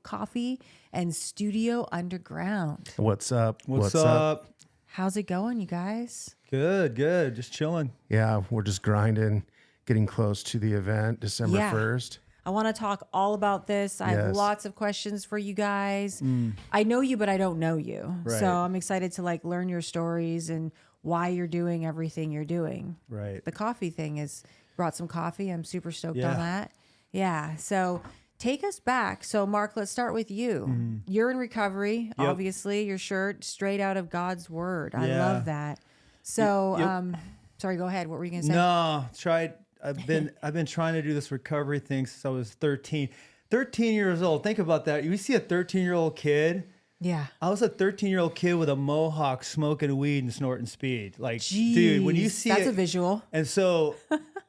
Coffee and Studio Underground. What's up? What's up? How's it going, you guys? Good. Just chilling. Yeah, we're just grinding, getting close to the event, December Yeah. 1st. I want to talk all about this. I have Yes. lots of questions for you guys. I know you, but I don't know you. Right. So I'm excited to like learn your stories and why you're doing everything you're doing. Right. The coffee thing is brought some coffee. I'm super stoked Yeah. on that. Yeah. So take us back. So Mark, let's start with you. You're in recovery, Yep. obviously. Your shirt straight out of God's word. I Yeah. love that. So, Yep. sorry, go ahead. What were you going to say? No, I've been trying to do this recovery thing since I was 13. 13 years old. Think about that. You see a 13-year-old kid. Yeah. I was a 13-year-old kid with a mohawk, smoking weed and snorting speed. Like, Jeez, dude, when you see that's it, a visual. And so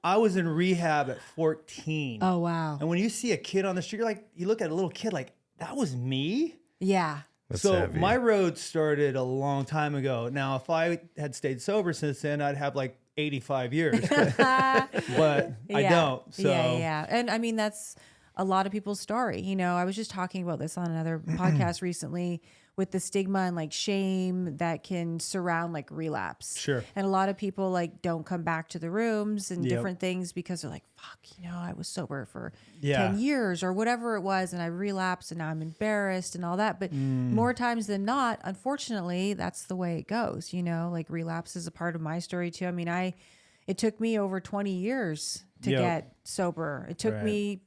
I was in rehab at 14. Oh, wow. And when you see a kid on the street, you look at a little kid like, that was me? Yeah. That's So heavy. my road started a long time ago. Now, if I had stayed sober since then, I'd have like 85 years, but I don't. So Yeah. And I mean, that's a lot of people's story. You know, I was just talking about this on another podcast recently with the stigma and like shame that can surround like relapse. Sure. And a lot of people like don't come back to the rooms and Yep. different things because they're like, fuck, you know, I was sober for Yeah. 10 years or whatever it was. And I relapsed and now I'm embarrassed and all that. But more times than not, unfortunately, that's the way it goes. You know, like relapse is a part of my story too. I mean, it took me over 20 years to Yep. get sober. It took Right. me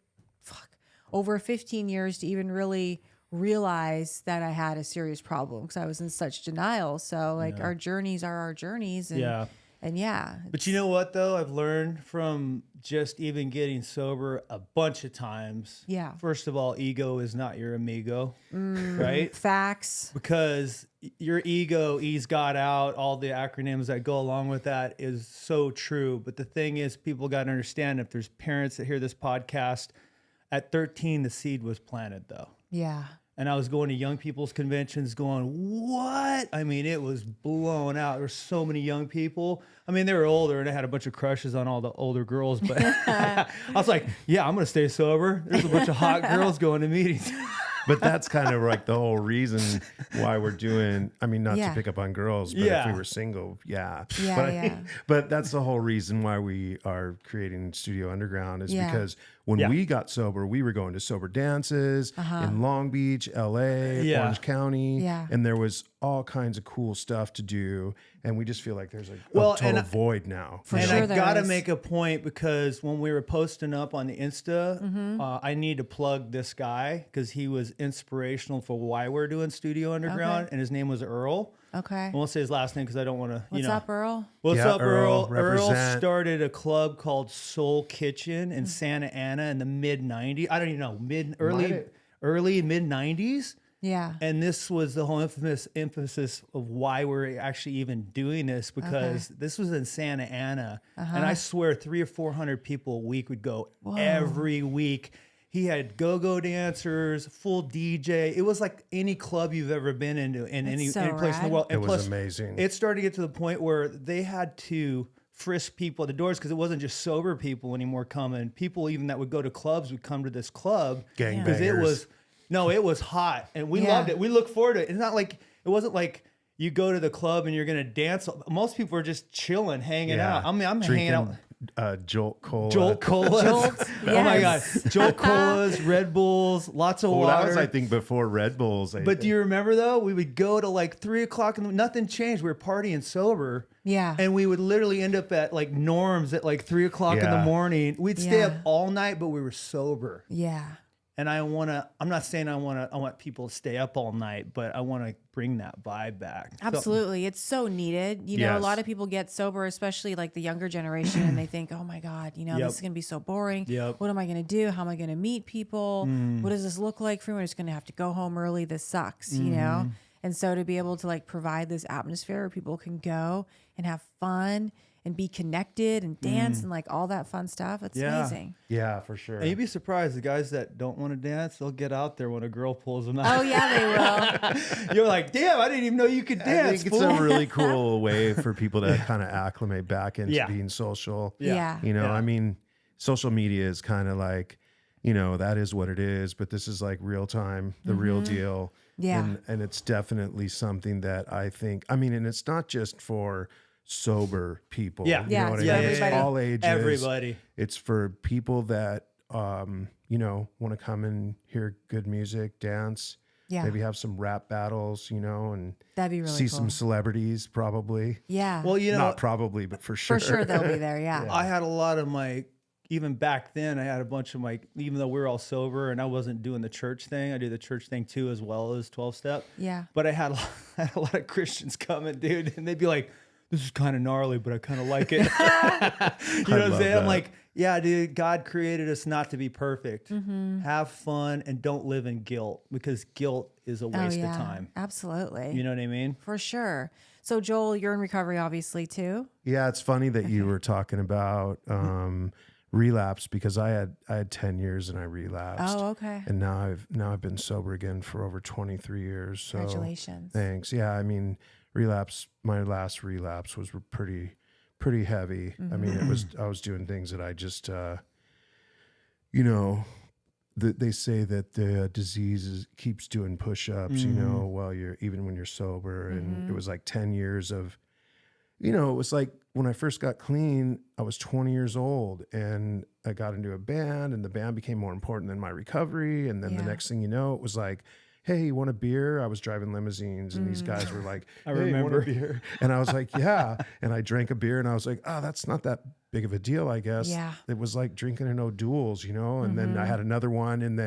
over 15 years to even really realize that I had a serious problem because I was in such denial. So like our journeys are our journeys. And, Yeah. And yeah. But you know what, though? I've learned from just even getting sober a bunch of times. Yeah. First of all, ego is not your amigo, right? Facts. Because your ego, E's got out, all the acronyms that go along with that is so true. But the thing is, people got to understand, if there's parents that hear this podcast, at 13, the seed was planted, though. Yeah. And I was going to young people's conventions going, what? I mean, it was blown out. There were so many young people. I mean, they were older and I had a bunch of crushes on all the older girls. But I was like, yeah, I'm going to stay sober. There's a bunch of hot girls going to meetings. But that's kind of like the whole reason why we're doing, I mean, not Yeah. to pick up on girls, but if Yeah. we were single, yeah. Yeah, but, yeah. but that's the whole reason why we are creating Studio Underground is Yeah. because when Yeah. we got sober, we were going to sober dances in Long Beach, LA, Yeah. Orange County, Yeah. and there was all kinds of cool stuff to do. And we just feel like there's a Well, total and void now. For And sure I there got to is. make a point because when we were posting up on the Insta, Mm-hmm. I need to plug this guy because he was inspirational for why we're doing Studio Underground. Okay. And his name was Earl. Okay. I won't say his last name because I don't want to, What's up, Earl? What's Yeah, up, Earl, Earl? Earl represent. started a club called Soul Kitchen Mm. in Santa Ana in the mid 90s. I don't even know, Might early have- mid 90s. Yeah. And this was the whole emphasis of why we're actually even doing this, because this was in Santa Ana. And I swear 300 or 400 people a week would go every week. He had go-go dancers, full DJ. It was like any club you've ever been into in any so place in the rad. world. It And was plus, amazing. it started to get to the point where they had to frisk people at the doors because it wasn't just sober people anymore coming. People even that would go to clubs would come to this club Gangbangers. because it was hot and we Yeah. loved it. We looked forward to it. It's not like it wasn't like you go to the club and you're gonna dance. Most people are just chilling, hanging out. I mean, I'm hanging out. Jolt Cola. Jolt Colas. Jolt, Oh my God. yes. Jolt Colas, Red Bulls, lots of Well, water. that was, I think, before Red Bulls. But do you remember though? We would go to like 3 o'clock and nothing changed. We were partying sober. Yeah. And we would literally end up at like Norm's at like 3 o'clock in the Yeah. morning. We'd stay Yeah. up all night, but we were sober. Yeah. And I'm not saying I want people to stay up all night, but I want to bring that vibe back. So- Absolutely. It's so needed. You know, a Yes. lot of people get sober, especially like the younger generation, and they think, oh my God, you know, Yep. this is going to be so boring. Yep. What am I going to do? How am I going to meet people? What does this look like for me? I'm just going to have to go home early. This sucks, you know? And so to be able to like provide this atmosphere where people can go and have fun and be connected and dance and like all that fun stuff, it's Yeah. amazing. Yeah, for sure. And you'd be surprised, the guys that don't want to dance, they'll get out there when a girl pulls them out. Oh, yeah, they will. You're like, damn, I didn't even know you could I dance. think it's fool." a really cool way for people to kind of acclimate back into Yeah. being social. Yeah. You know, Yeah. I mean, social media is kind of like you know, that is what it is. But this is like real time, the real deal. Yeah. And it's definitely something that I think, I mean, and it's not just for sober people. Yeah. You know what I Yeah, mean? it's It's everybody. all ages. Everybody. It's for people that, you know, want to come and hear good music, dance, Yeah. maybe have some rap battles, you know, and That'd be really see cool. some celebrities probably. Yeah. Well, you know, Not probably, but for sure. for sure they'll be there. Yeah. I had a lot of my, even back then, I had a bunch of my, even though we were all sober and I wasn't doing the church thing, I do the church thing too, as well as 12-step. Yeah. But I had a lot of Christians coming, dude, and they'd be like, this is kind of gnarly, but I kind of like it. You know what I'm love saying? I'm that. like, yeah, dude, God created us not to be perfect. Have fun and don't live in guilt, because guilt is a waste of time. Absolutely. You know what I mean? For sure. So Joel, you're in recovery obviously too. Yeah, it's funny that you were talking about relapse, because I had 10 years and I relapsed. Oh, okay. And now I've been sober again for over 23 years. So Congratulations. thanks. Yeah, I mean, my last relapse was pretty heavy. I mean, I was doing things that I just you know, they say that the disease keeps doing push-ups, you know, while even when you're sober. And it was like 10 years of, you know, it was like when I first got clean, I was 20 years old and I got into a band, and the band became more important than my recovery. And then the next thing you know, it was like, hey, you want a beer? I was driving limousines and these guys were like, hey, you want a beer? And I was like, yeah. And I drank a beer and I was like, oh, that's not that big of a deal, I guess. Yeah. It was like drinking an O'Doul's, you know? And then I had another one, and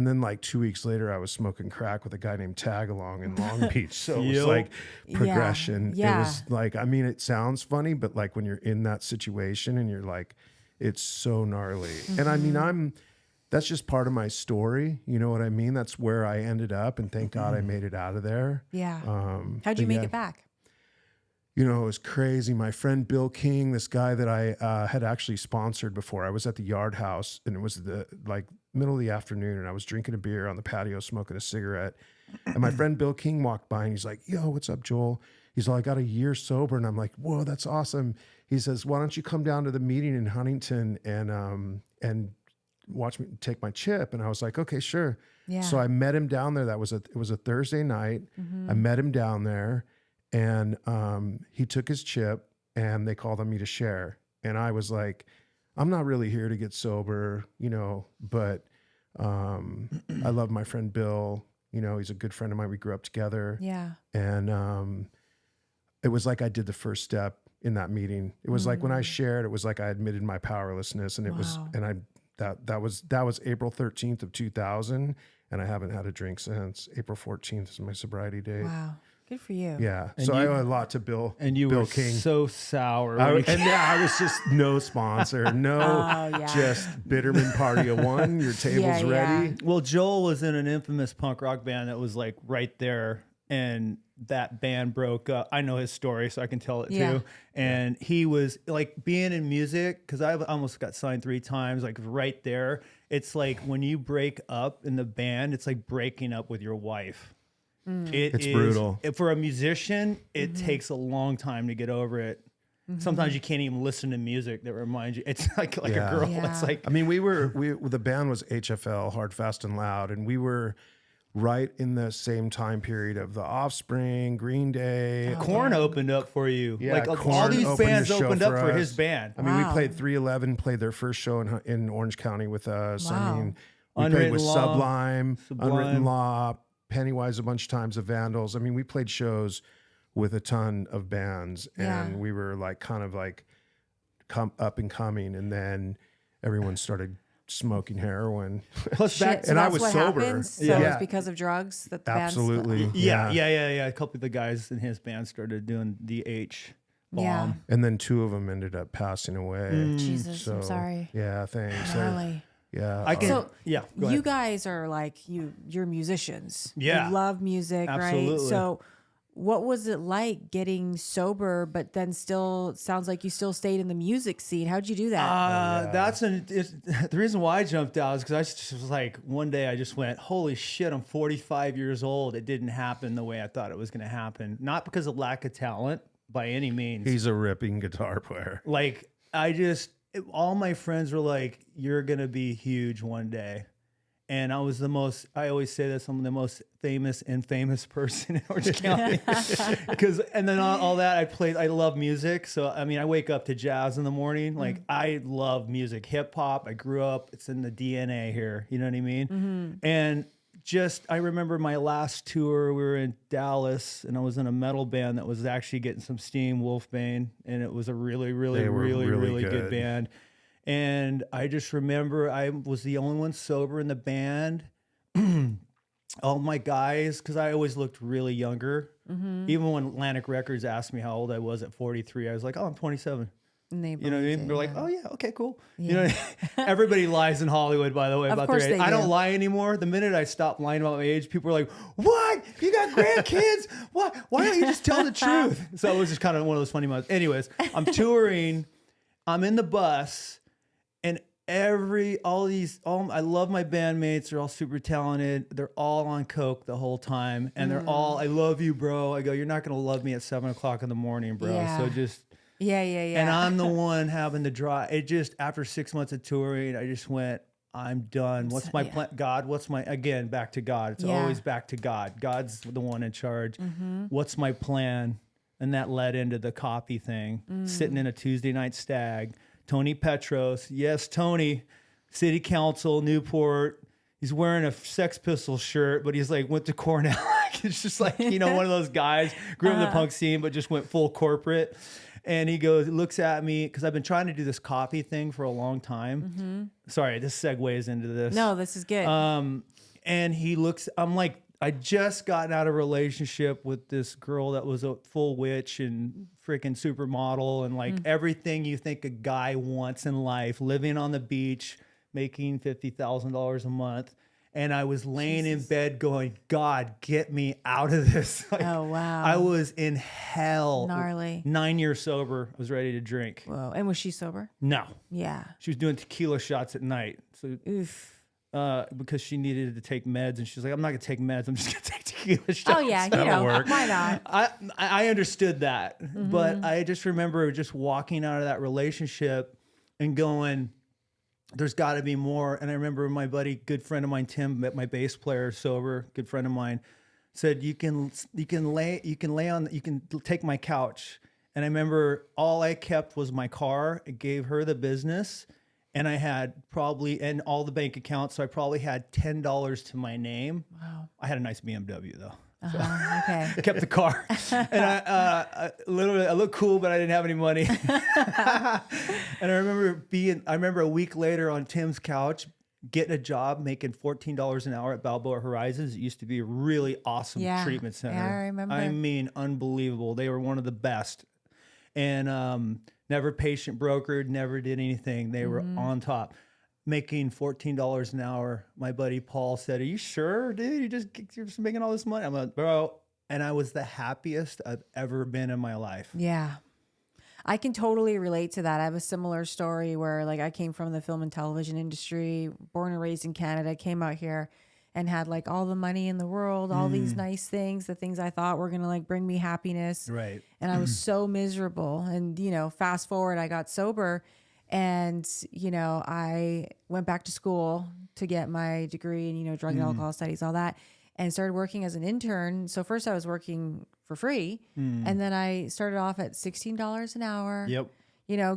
then like 2 weeks later, I was smoking crack with a guy named Tagalong in Long Beach. So it was like progression. Yeah. It was like, I mean, it sounds funny, but like when you're in that situation and you're like, it's so gnarly. And I mean, that's just part of my story. You know what I mean? That's where I ended up, and thank God I made it out of there. Yeah. How'd you make it back? You know, it was crazy. My friend Bill King, this guy that I had actually sponsored before, I was at the Yard House, and it was the like middle of the afternoon, and I was drinking a beer on the patio, smoking a cigarette. And my friend Bill King walked by, and he's like, yo, what's up, Joel? He's like, I got a year sober. And I'm like, whoa, that's awesome. He says, why don't you come down to the meeting in Huntington and watch me take my chip? And I was like, okay, sure. Yeah. So I met him down there. It was a Thursday night. I met him down there, and he took his chip, and they called on me to share. And I was like, I'm not really here to get sober, you know, but I love my friend Bill. You know, he's a good friend of mine. We grew up together. Yeah. And it was like I did the first step in that meeting. It was like when I shared, it was like I admitted my powerlessness, and it was, and that was April 13th of 2000, and I haven't had a drink since. April 14th is my sobriety date. Wow. Good for you. Yeah. And So I you- owe a lot to Bill. And you Bill were King. so sour. I, when you- and yeah, I was just no sponsor, no, yeah. just Bitterman Party of One. Your table's Yeah, ready. Well, Joel was in an infamous punk rock band that was like right there, and that band broke up. I know his story, so I can tell it Yeah. too. And he was like being in music, because I almost got signed 3 times, like right there. It's like when you break up in the band, it's like breaking up with your wife. It's brutal. For a musician, it takes a long time to get over it. Sometimes you can't even listen to music that reminds you. It's like Yeah. a girl. Yeah. It's like, I mean, the band was HFL, Hard, Fast, and Loud, and we were right in the same time period of The Offspring, Green Day. Korn opened up for you. Yeah, like all Korn these opened bands your show opened up for for us. his band. I mean, we Wow. played 311, played their first show in Orange County with us. Wow. I mean, we Unwritten played with Law. Sublime, Sublime. Unwritten Law, Pennywise a bunch of times, the Vandals. I mean, we played shows with a ton of bands, and Yeah. we were like kind of like up and coming, and then everyone started smoking heroin. Plus Shit, back, so and I that's was what sober. happens? So Yeah. it's because of drugs that the band's- Absolutely. yeah. A couple of the guys in his band started doing the H bomb. Yeah. And then 2 of them ended up passing away. Jesus, I'm sorry. Yeah, thanks. They're- Gnarly. Yeah. I can. So yeah. Go you ahead. guys are like you're musicians. Yeah. You love music, right? Absolutely. So what was it like getting sober, but then still it sounds like you still stayed in the music scene? How'd you do that? That's the reason why I jumped out is because I just was like, one day I just went, holy shit, I'm 45 years old. It didn't happen the way I thought it was going to happen. Not because of lack of talent by any means. He's a ripping guitar player. Like, I just, all my friends were like, "You're gonna be huge one day." And I was I always say this, I'm the most famous person in Orange County. And then all that, I love music. So, I mean, I wake up to jazz in the morning. Like, I love music, hip hop. I grew up, it's in the DNA here. You know what I mean? And I remember my last tour, we were in Dallas, and I was in a metal band that was actually getting some steam, Wolfbane. And it was a really, really, really good band. And I just remember I was the only one sober in the band. All my guys, because I always looked really younger. Even when Atlantic Records asked me how old I was at 43, I was like, "Oh, I'm 27." And they You know what I mean? it, They're like, yeah. "Oh yeah, okay, cool." You know, everybody lies in Hollywood, by the way, about their course age. they I don't do. lie anymore. The minute I stop lying about my age, people are like, "What? You got grandkids? What? Why don't you just tell the truth?" So it was just kind of one of those funny moments. Anyways, I'm touring. I'm in the bus. And I love my bandmates. They're all super talented. They're all on coke the whole time. And they're all, "I love you, bro." I go, "You're not going to love me at 7:00 in the morning, bro." Yeah. So just, Yeah. and I'm the one having to draw. It just, after 6 months of touring, I just went, "I'm done. What's my plan? God, again, back to God. It's always back to God. God's the one in charge. What's my plan?" And that led into the copy thing, sitting in a Tuesday night stag. Tony Petros, yes, Tony, city council, Newport. He's wearing a Sex Pistols shirt, but he's like, went to Cornell. It's just like, one of those guys, grew up in the punk scene, but just went full corporate. And he looks at me, because I've been trying to do this coffee thing for a long time. Sorry, this segues into this. No, this is good. And he looks, I'm like, I just gotten out of a relationship with this girl that was a full witch and freaking supermodel and like everything you think a guy wants in life, living on the beach, making $50,000 a month. And I was laying in bed going, "God, get me out of this." Like, oh, wow. I was in hell. Gnarly. 9 years sober. I was ready to drink. Whoa. And was she sober? No. Yeah. She was doing tequila shots at night. So Oof. because she needed to take meds, and she's like, "I'm not gonna take meds. I'm just gonna take tequila shots." Oh, yeah. work. Why not? I understood that, but I just remember just walking out of that relationship and going, "There's got to be more." And I remember my buddy, good friend of mine, Tim, my bass player, sober, good friend of mine, said, you can take my couch." And I remember all I kept was my car. I gave her the business. And I had and all the bank accounts, so I probably had $10 to my name. Wow. I had a nice BMW though. So Okay. I kept the car. And I looked cool, but I didn't have any money. And I remember a week later on Tim's couch, getting a job, making $14 an hour at Balboa Horizons. It used to be a really awesome treatment center. Yeah, I remember. I mean, unbelievable. They were one of the best. And never patient brokered, never did anything. They were on top, making $14 an hour. My buddy Paul said, "Are you sure, dude? You're just making all this money?" I'm like, "Bro." And I was the happiest I've ever been in my life. Yeah. I can totally relate to that. I have a similar story where like I came from the film and television industry, born and raised in Canada, came out here and had like all the money in the world, all these nice things, the things I thought were going to like bring me happiness. Right. And I was so miserable. And, fast forward, I got sober and, I went back to school to get my degree in, drug and alcohol studies, all that, and started working as an intern. So first I was working for free and then I started off at $16 an hour. Yep.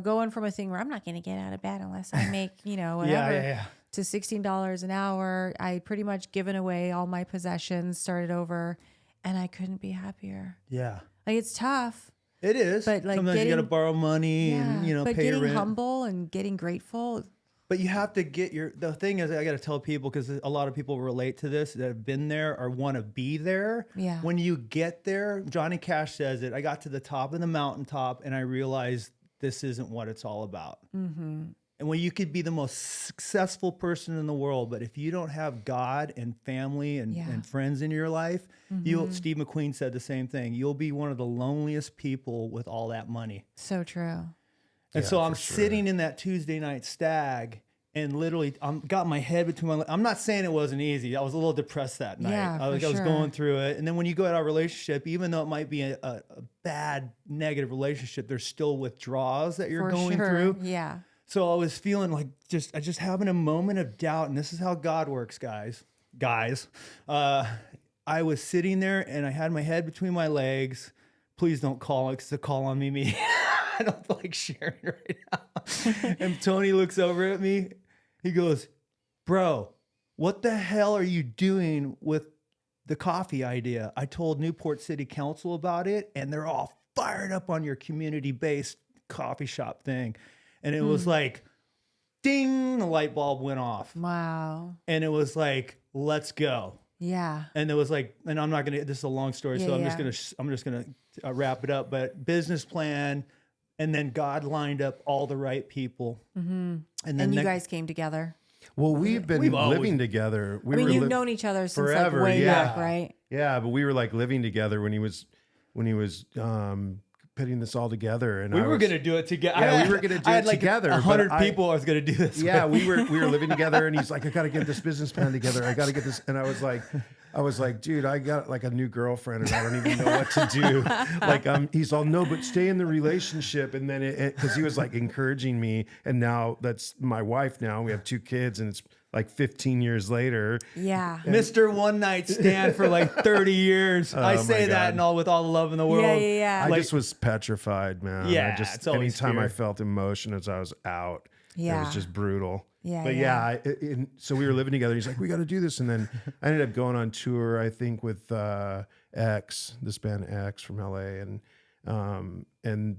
Going from a thing where I'm not going to get out of bed unless I make, whatever. Yeah. To $16 an hour. I pretty much given away all my possessions, started over, and I couldn't be happier. Yeah. Like it's tough. It is. But like sometimes you got to borrow money and, but pay your getting rent. humble and getting grateful. But you have to the thing is, I got to tell people, because a lot of people relate to this that have been there or want to be there. Yeah. When you get there, Johnny Cash says it, I got to the top of the mountaintop and I realized this isn't what it's all about. Mm-hmm. And when you could be the most successful person in the world, but if you don't have God and family and friends in your life, Steve McQueen said the same thing. You'll be one of the loneliest people with all that money. So true. And so I'm sitting in that Tuesday night stag and literally got my head between my legs. I'm not saying it wasn't easy. I was a little depressed that night. Yeah, I was going through it. And then when you go out of a relationship, even though it might be a bad, negative relationship, there's still withdrawals that you're going through. Yeah. So I was feeling like I just having a moment of doubt, and this is how God works, guys. I was sitting there and I had my head between my legs. Please don't call it, because the call on me. I don't like sharing right now. And Tony looks over at me. He goes, bro, what the hell are you doing with the coffee idea? I told Newport City Council about it, and they're all fired up on your community-based coffee shop thing. And it was like, ding, the light bulb went off. Wow. And it was like, let's go. Yeah. And it was like, and I'm not going to, this is a long story, so I'm Yeah. just going to wrap it up, but business plan. And then God lined up all the right people. Mm-hmm. And you guys came together. Well, we've been living together. You've known each other since forever, like way yeah. back, right? Yeah, but we were like living together when he was putting this all together, and we were going to do it together. Yeah, we were going to do I it had like together. 100 people I was going to do this. Yeah, with. we were living together, and he's like, I got to get this business plan together. I got to get this, and I was like, dude, I got like a new girlfriend, and I don't even know what to do. Like, he's all, no, but stay in the relationship, and then because he was like encouraging me, and now that's my wife. Now we have 2 kids, and it's like 15 years later. Yeah. Mr. One Night Stand for like 30 years. I say that and with all the love in the world. Yeah. I just was petrified, man. Yeah, I just, it's always anytime fear. I felt emotion as I was out, it was just brutal. Yeah. But so we were living together. He's like, we got to do this. And then I ended up going on tour, I think, with X, this band X from LA. And then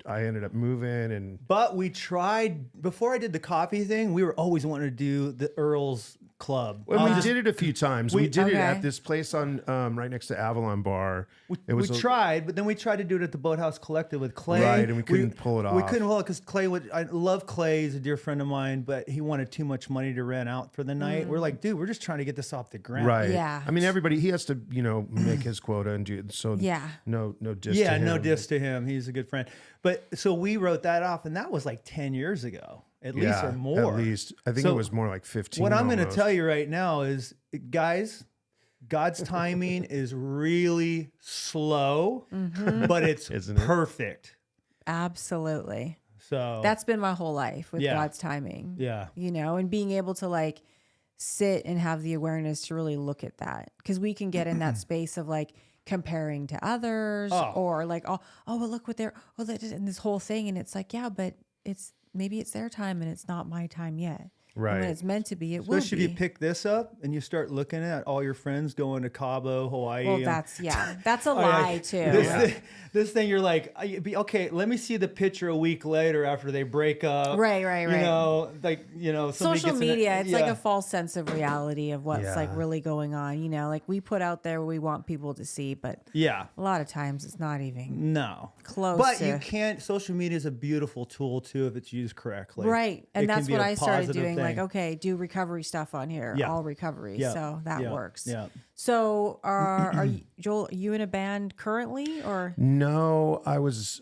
I ended up moving. But we tried, before I did the coffee thing, we were always wanting to do the Earl's Club. Well, we did it a few times. We did it Okay. at this place on right next to Avalon Bar. We tried, but then we tried to do it at the Boathouse Collective with Clay. Right, and we couldn't pull it off. We couldn't pull it because I love Clay. He's a dear friend of mine, but he wanted too much money to rent out for the night. We're like, dude, we're just trying to get this off the ground. Right. Yeah. I mean, everybody, he has to, make his quota and do it. So Yeah. no diss Yeah, to him. no diss to him. He's a good friend. But so we wrote that off, and that was like 10 years ago, at least or more. At least. I think So it was more like 15. What I'm going to almost. tell you right now is, guys, God's timing is really slow, but it's Isn't it? perfect. Absolutely. So That's been my whole life with Yeah. God's timing. yeah. And being able to like sit and have the awareness to really look at that. Because we can get in that space of like comparing to others or like, well, look what they're, and this whole thing. And it's like, yeah, but maybe it's their time and it's not my time yet. Right. And when it's meant to be, it will Especially if be. you pick this up and you start looking at all your friends going to Cabo, Hawaii. Well, that's a lie too. This thing, you're like, okay, let me see the picture a week later after they break up. Right. Somebody Social gets media, it's like a false sense of reality of what's like Yeah. really going on. Like we put out there what we want people to see, but yeah. a lot of times it's not even No. close. But to, you can't, social media is a beautiful tool too if it's used correctly. right. And It can that's be what a I started positive doing. thing. Like, okay, do recovery stuff on here, Yeah. all recovery. Yeah. So that Yeah. works. Yeah. So are you, Joel, are you in a band currently or? No,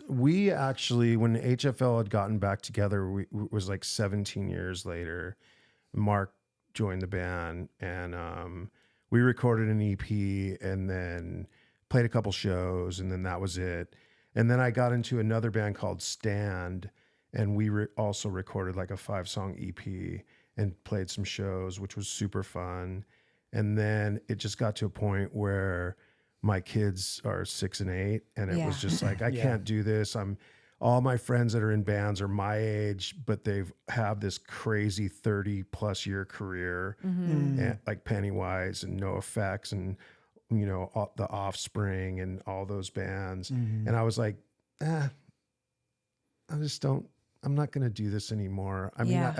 we actually, when HFL had gotten back together, it was like 17 years later, Mark joined the band and we recorded an EP and then played a couple shows and then that was it. And then I got into another band called Stand and we also recorded like a 5-song EP and played some shows, which was super fun. And then it just got to a point where my kids are 6 and 8 and it was just like, I can't do this. All my friends that are in bands are my age, but they've have this crazy 30+ year career, and like Pennywise and NoFX and, the Offspring and all those bands. And I was like, I'm not going to do this anymore. I mean,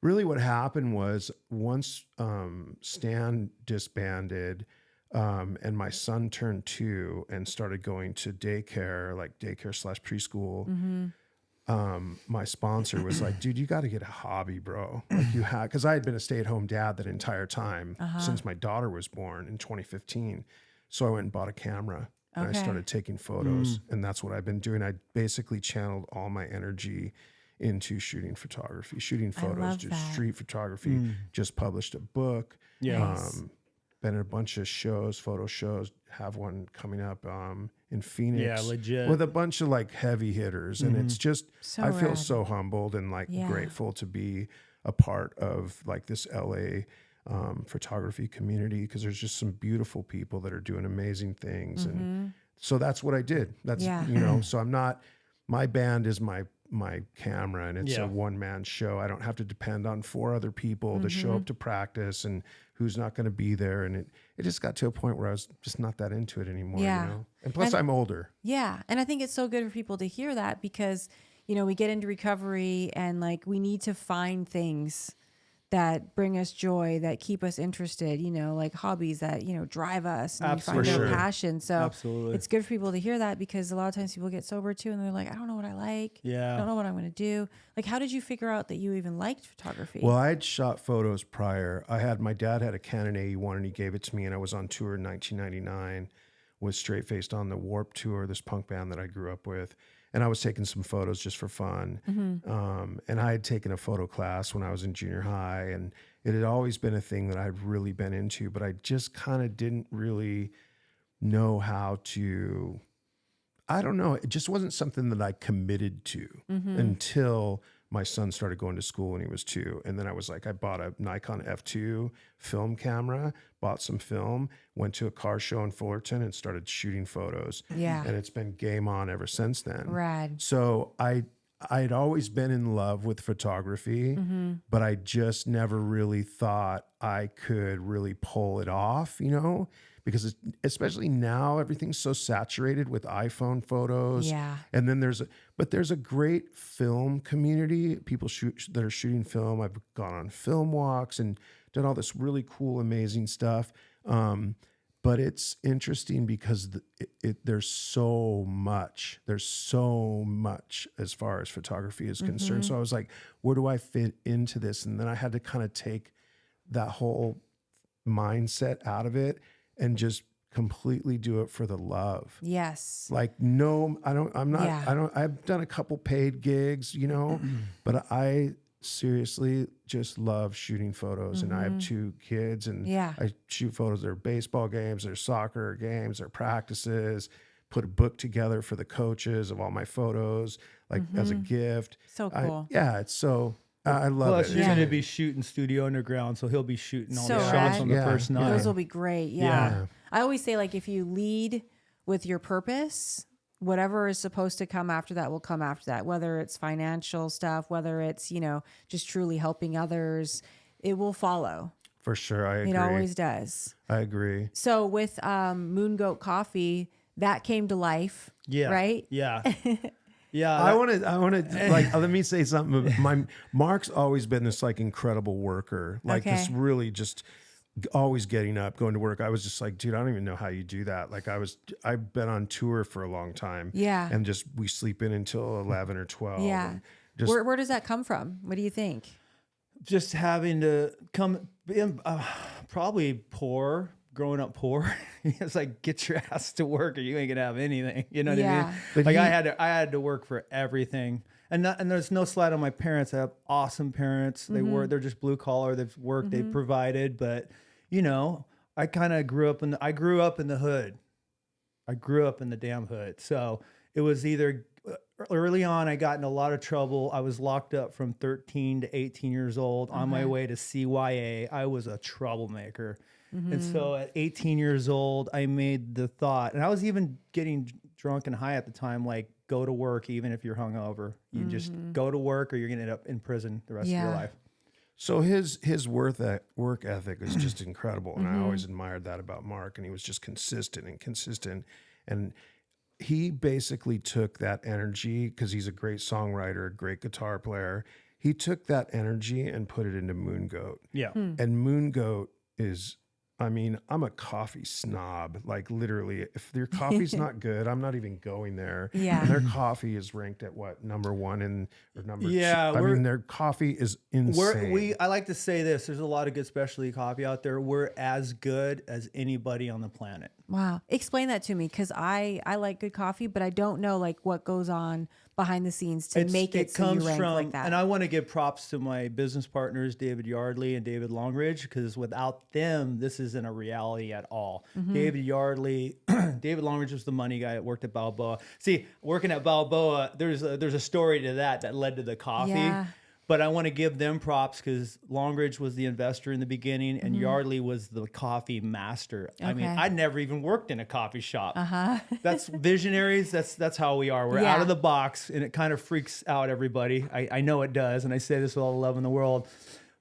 really what happened was once Stan disbanded, and my son turned 2 and started going to daycare, like daycare/preschool. My sponsor was like, dude, you got to get a hobby, bro. Like you had, because I had been a stay-at-home dad that entire time since my daughter was born in 2015. So I went and bought a camera and I started taking photos and that's what I've been doing. I basically channeled all my energy into shooting photography, shooting photos, just street photography, just published a book. Nice. been in a bunch of shows, photo shows, have one coming up in Phoenix. Yeah, legit. With a bunch of like heavy hitters. And it's just, So I feel rad. so humbled and like Yeah. grateful to be a part of like this LA photography community, because there's just some beautiful people that are doing amazing things. And so that's what I did. That's, Yeah. you know, so I'm not, my band is my camera, and it's Yeah. a one-man show. I don't have to depend on 4 other people to show up to practice and who's not going to be there. And it just got to a point where I was just not that into it anymore, Yeah. you know? And plus I'm older. Yeah. And I think it's so good for people to hear that because, you know, we get into recovery and like we need to find things that bring us joy, that keep us interested, you know, like hobbies that, you know, drive us and we find Absolutely. our For sure. passion. So Absolutely. it's good for people to hear that because a lot of times people get sober too and they're like, I don't know what I like. Yeah. I don't know what I'm going to do. Like, how did you figure out that you even liked photography? Well, I had shot photos prior. My dad had a Canon A1 and he gave it to me, and I was on tour in 1999 with Straight Faced on the Warped Tour, this punk band that I grew up with. And I was taking some photos just for fun. And I had taken a photo class when I was in junior high, and it had always been a thing that I'd really been into, but I just kind of didn't really know how to, I don't know. It just wasn't something that I committed to until my son started going to school when he was 2. And then I was like, I bought a Nikon F2 film camera, bought some film, went to a car show in Fullerton and started shooting photos. Yeah. And it's been game on ever since then. Rad. So I'd always been in love with photography, but I just never really thought I could really pull it off, you know? Because especially now, everything's so saturated with iPhone photos. Yeah. And then there's a great film community. People that are shooting film. I've gone on film walks and done all this really cool, amazing stuff. But it's interesting because there's so much. There's so much as far as photography is concerned. So I was like, where do I fit into this? And then I had to kind of take that whole mindset out of it and just completely do it for the love. Yes. Like, no, Yeah. I've done a couple paid gigs, you know, but I seriously just love shooting photos. And I have 2 kids, and Yeah. I shoot photos. Their baseball games, their soccer games, their practices, put a book together for the coaches of all my photos, like as a gift. So cool. It's so, I love Plus, it. you're Yeah. going to be shooting Studio Underground, so he'll be shooting all So the shots rad. on the Yeah. first night. Those will be great. Yeah. Yeah. I always say, like, if you lead with your purpose, whatever is supposed to come after that will come after that, whether it's financial stuff, whether it's, you know, just truly helping others, it will follow. For sure. I agree. It always does. I agree. So with Moon Goat Coffee, that came to life, Yeah. right? Yeah. Yeah. I want to like, let me say something. Mark's always been this like incredible worker, like Okay. this really just always getting up, going to work. I was just like, dude, I don't even know how you do that. Like I've been on tour for a long time. Yeah. And just, we sleep in until 11 or 12. Yeah. and Just, Where does that come from? What do you think? just having to come in, probably poor, growing up poor. It's like, get your ass to work or you ain't gonna have anything. You know what I Yeah. mean? But Like I had to work for everything. And there's no slight on my parents. I have awesome parents. They're just blue collar. They've worked, they've provided, but you know, I kind of grew up in the hood. I grew up in the damn hood. So it was either early on, I got in a lot of trouble. I was locked up from 13 to 18 years old on my way to CYA. I was a troublemaker. And so at 18 years old, I made the thought, and I was even getting drunk and high at the time, like, go to work even if you're hungover. You just go to work or you're going to end up in prison the rest of your life. so his work ethic is just incredible. And I always admired that about Mark, and he was just consistent. And he basically took that energy, because he's a great songwriter, a great guitar player. He took that energy and put it into Moon Goat. Yeah. And Moon Goat is, I mean, I'm a coffee snob. Like, literally, if their coffee's not good, I'm not even going there. Yeah. And their coffee is ranked at what, number 1 or number 2? Yeah, I mean, their coffee is insane. I like to say this. There's a lot of good specialty coffee out there. We're as good as anybody on the planet. Wow. Explain that to me, because I like good coffee, but I don't know like what goes on behind the scenes to make it so you rank like that. And I want to give props to my business partners, David Yardley and David Longridge, because without them, this isn't a reality at all. David Yardley, David Longridge was the money guy that worked at Balboa. See, working at Balboa, there's a story to that led to the coffee. Yeah. But I want to give them props because Longridge was the investor in the beginning and Yardley was the coffee master. I mean, I never even worked in a coffee shop. That's visionaries. That's how we are. We're out of the box, and it kind of freaks out everybody. I know it does, and I say this with all the love in the world.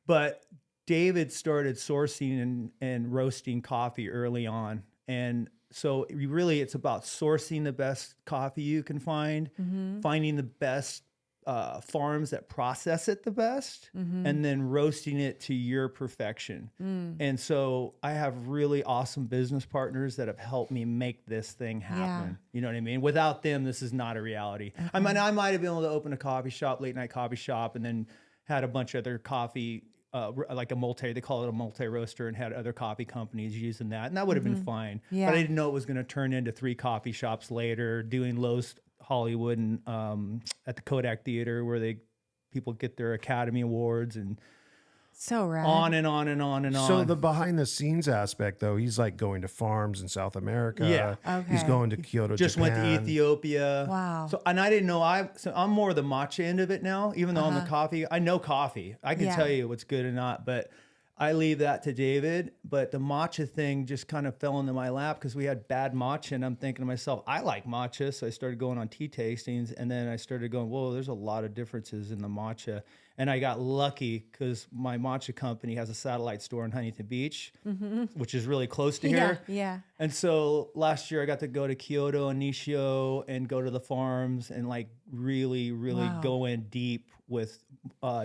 But David started sourcing and roasting coffee early on. And so it's about sourcing the best coffee you can find, finding the best farms that process it the best, and then roasting it to your perfection. And so I have really awesome business partners that have helped me make this thing happen. You know what I mean? Without them, this is not a reality. I mean, I might have been able to open a coffee shop, late night coffee shop, and then had a bunch of other coffee, like they call it a multi-roaster, and had other coffee companies using that. And that would have been fine. But I didn't know it was going to turn into 3 coffee shops later, doing Lowe's Hollywood and at the Kodak Theater where people get their Academy Awards, and so rad. On and on and on and on. So the behind the scenes aspect, though, he's like going to farms in South America. Yeah. He's going to Kyoto, just Japan. went to Ethiopia. Wow. So, and I didn't know I'm more the matcha end of it now, even though I'm the coffee. I know coffee. I can tell you what's good or not, but I leave that to David. But the matcha thing just kind of fell into my lap because we had bad matcha, and I'm thinking to myself, I like matcha. So I started going on tea tastings, and then I started going, whoa, there's a lot of differences in the matcha. And I got lucky because my matcha company has a satellite store in Huntington Beach, which is really close to here. Yeah. And so last year I got to go to Kyoto and Nishio and go to the farms and like really go in deep with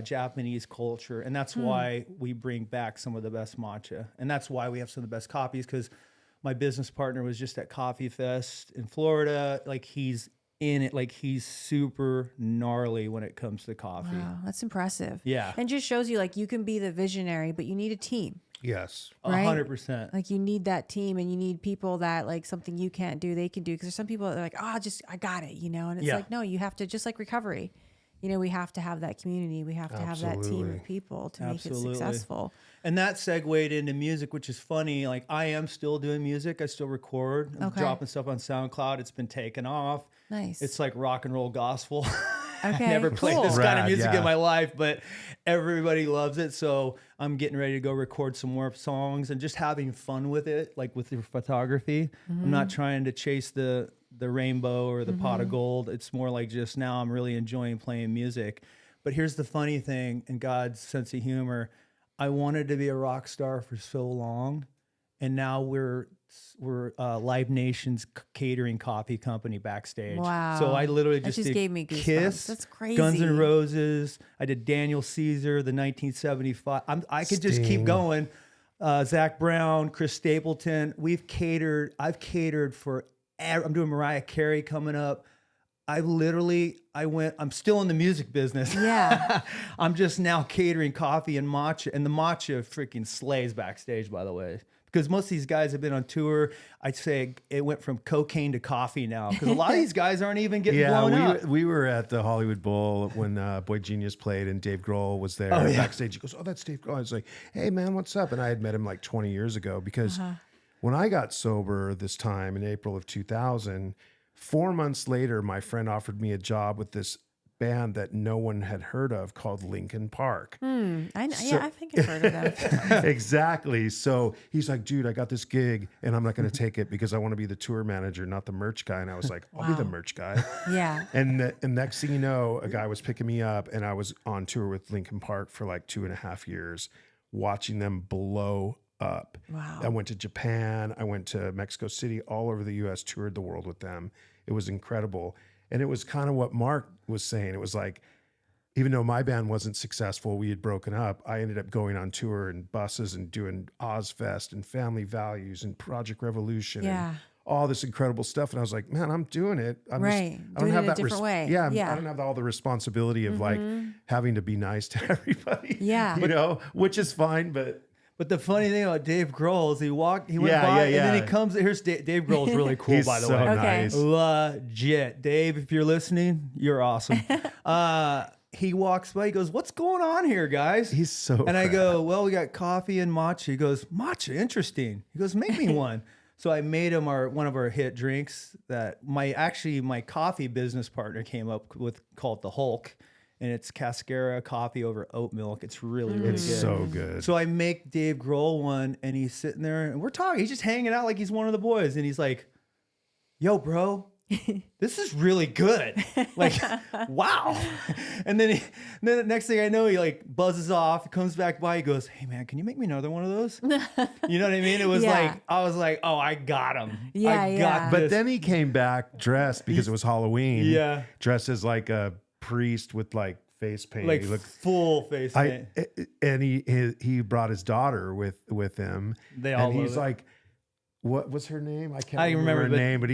Japanese culture. And that's why we bring back some of the best matcha. And that's why we have some of the best coffees, because my business partner was just at Coffee Fest in Florida. Like he's in it, like he's super gnarly when it comes to coffee. Wow, that's impressive. Yeah. And just shows you like you can be the visionary, but you need a team. Yes. Right? 100%. Like you need that team, and you need people that like something you can't do, they can do. Because there's some people that are like, oh, I got it, And it's like, no, you have to, just like recovery. We have to have that community. We have to have that team of people to make it successful. And that segued into music, which is funny. Like I am still doing music. I still record. I'm dropping stuff on SoundCloud. It's been taken off. Nice. It's like rock and roll gospel. Okay, I never played this Rad, kind of music yeah. in my life, but everybody loves it. So I'm getting ready to go record some more songs and just having fun with it, like with your photography. I'm not trying to chase the rainbow or the pot of gold. It's more like just now I'm really enjoying playing music. But here's the funny thing, in God's sense of humor, I wanted to be a rock star for so long, and now we're Live Nation's catering coffee company backstage. Wow. So I literally That just did gave me goosebumps. Kiss, That's crazy. Guns N' Roses. I did Daniel Caesar, the 1975. I could just keep going. Zach Brown, Chris Stapleton. I've catered for. I'm doing Mariah Carey coming up. I'm still in the music business. Yeah. I'm just now catering coffee and matcha, and the matcha freaking slays backstage, by the way. Because most of these guys have been on tour. I'd say it went from cocaine to coffee now. Because a lot of these guys aren't even getting blown up. We were at the Hollywood Bowl when Boy Genius played, and Dave Grohl was there backstage. He goes, "Oh, that's Dave Grohl." I was like, "Hey, man, what's up?" And I had met him like 20 years ago because when I got sober this time in April of 2000, 4 months later, my friend offered me a job with this band that no one had heard of called Linkin Park. I think I've heard of them. Exactly. So he's like, "Dude, I got this gig and I'm not going to take it because I want to be the tour manager, not the merch guy." And I was like, "I'll be the merch guy." Yeah. And next thing you know, a guy was picking me up, and I was on tour with Linkin Park for like 2.5 years, watching them blow up. Wow. I went to Japan. I went to Mexico City, all over the US, toured the world with them. It was incredible. And it was kind of what Mark was saying. It was like, even though my band wasn't successful, we had broken up, I ended up going on tour in buses and doing Ozfest and Family Values and Project Revolution and all this incredible stuff. And I was like, man, I'm doing it. I don't have that different way. Yeah, I don't have all the responsibility of like having to be nice to everybody. Yeah. Which is fine, but But the funny thing about Dave Grohl is he went Yeah, by, yeah, and then he yeah. comes. Here's Dave Grohl's really cool, He's by the so way. Okay. nice. Legit. Dave, if you're listening, you're awesome. He walks by, he goes, "What's going on here, guys?" He's so And I rad. go, "Well, we got coffee and matcha." He goes, "Matcha, interesting." He goes, "Make me one." So I made him one of our hit drinks that my coffee business partner came up with, called the Hulk. And it's cascara coffee over oat milk. It's really, really It's good. so good. So I make Dave Grohl one, and he's sitting there, and we're talking. He's just hanging out like he's one of the boys, and he's like, "Yo, bro, this is really good." Like, wow. And then the next thing I know, he like buzzes off, comes back by, he goes, "Hey man, can you make me another one of those?" You know what I mean? It was Yeah. I was like, "Oh, I got him. Yeah, I yeah. got But this." then he came back dressed because it was Halloween. Yeah. Dressed as like a priest with like face paint. like He looked full face paint. and he brought his daughter with him. They all and he's love it. like, what was her name? I can't I remember her remember, but- name, but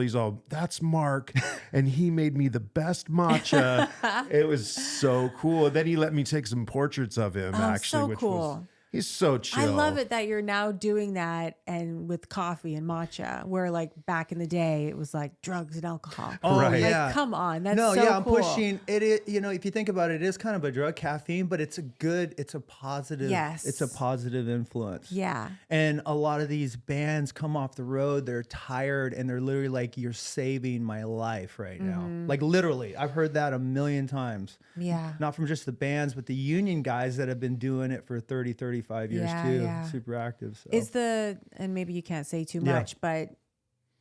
he's all, "That's Mark," and he made me the best matcha. It was so cool. And then he let me take some portraits of him actually, so which cool. was he's so chill. I love it that you're now doing that and with coffee and matcha, where like back in the day it was like drugs and alcohol. Oh, Right. yeah. Like, come on, that's No, so yeah, I'm cool. pushing it. You know, if you think about it, it is kind of a drug, caffeine, but it's a positive. Yes. It's a positive influence. Yeah. And a lot of these bands come off the road, they're tired, and they're literally like, "You're saving my life right now." Like literally, I've heard that a million times. Yeah. Not from just the bands, but the union guys that have been doing it for 30, 35 years too. Yeah. Super active. So. And maybe you can't say too Yeah. much, but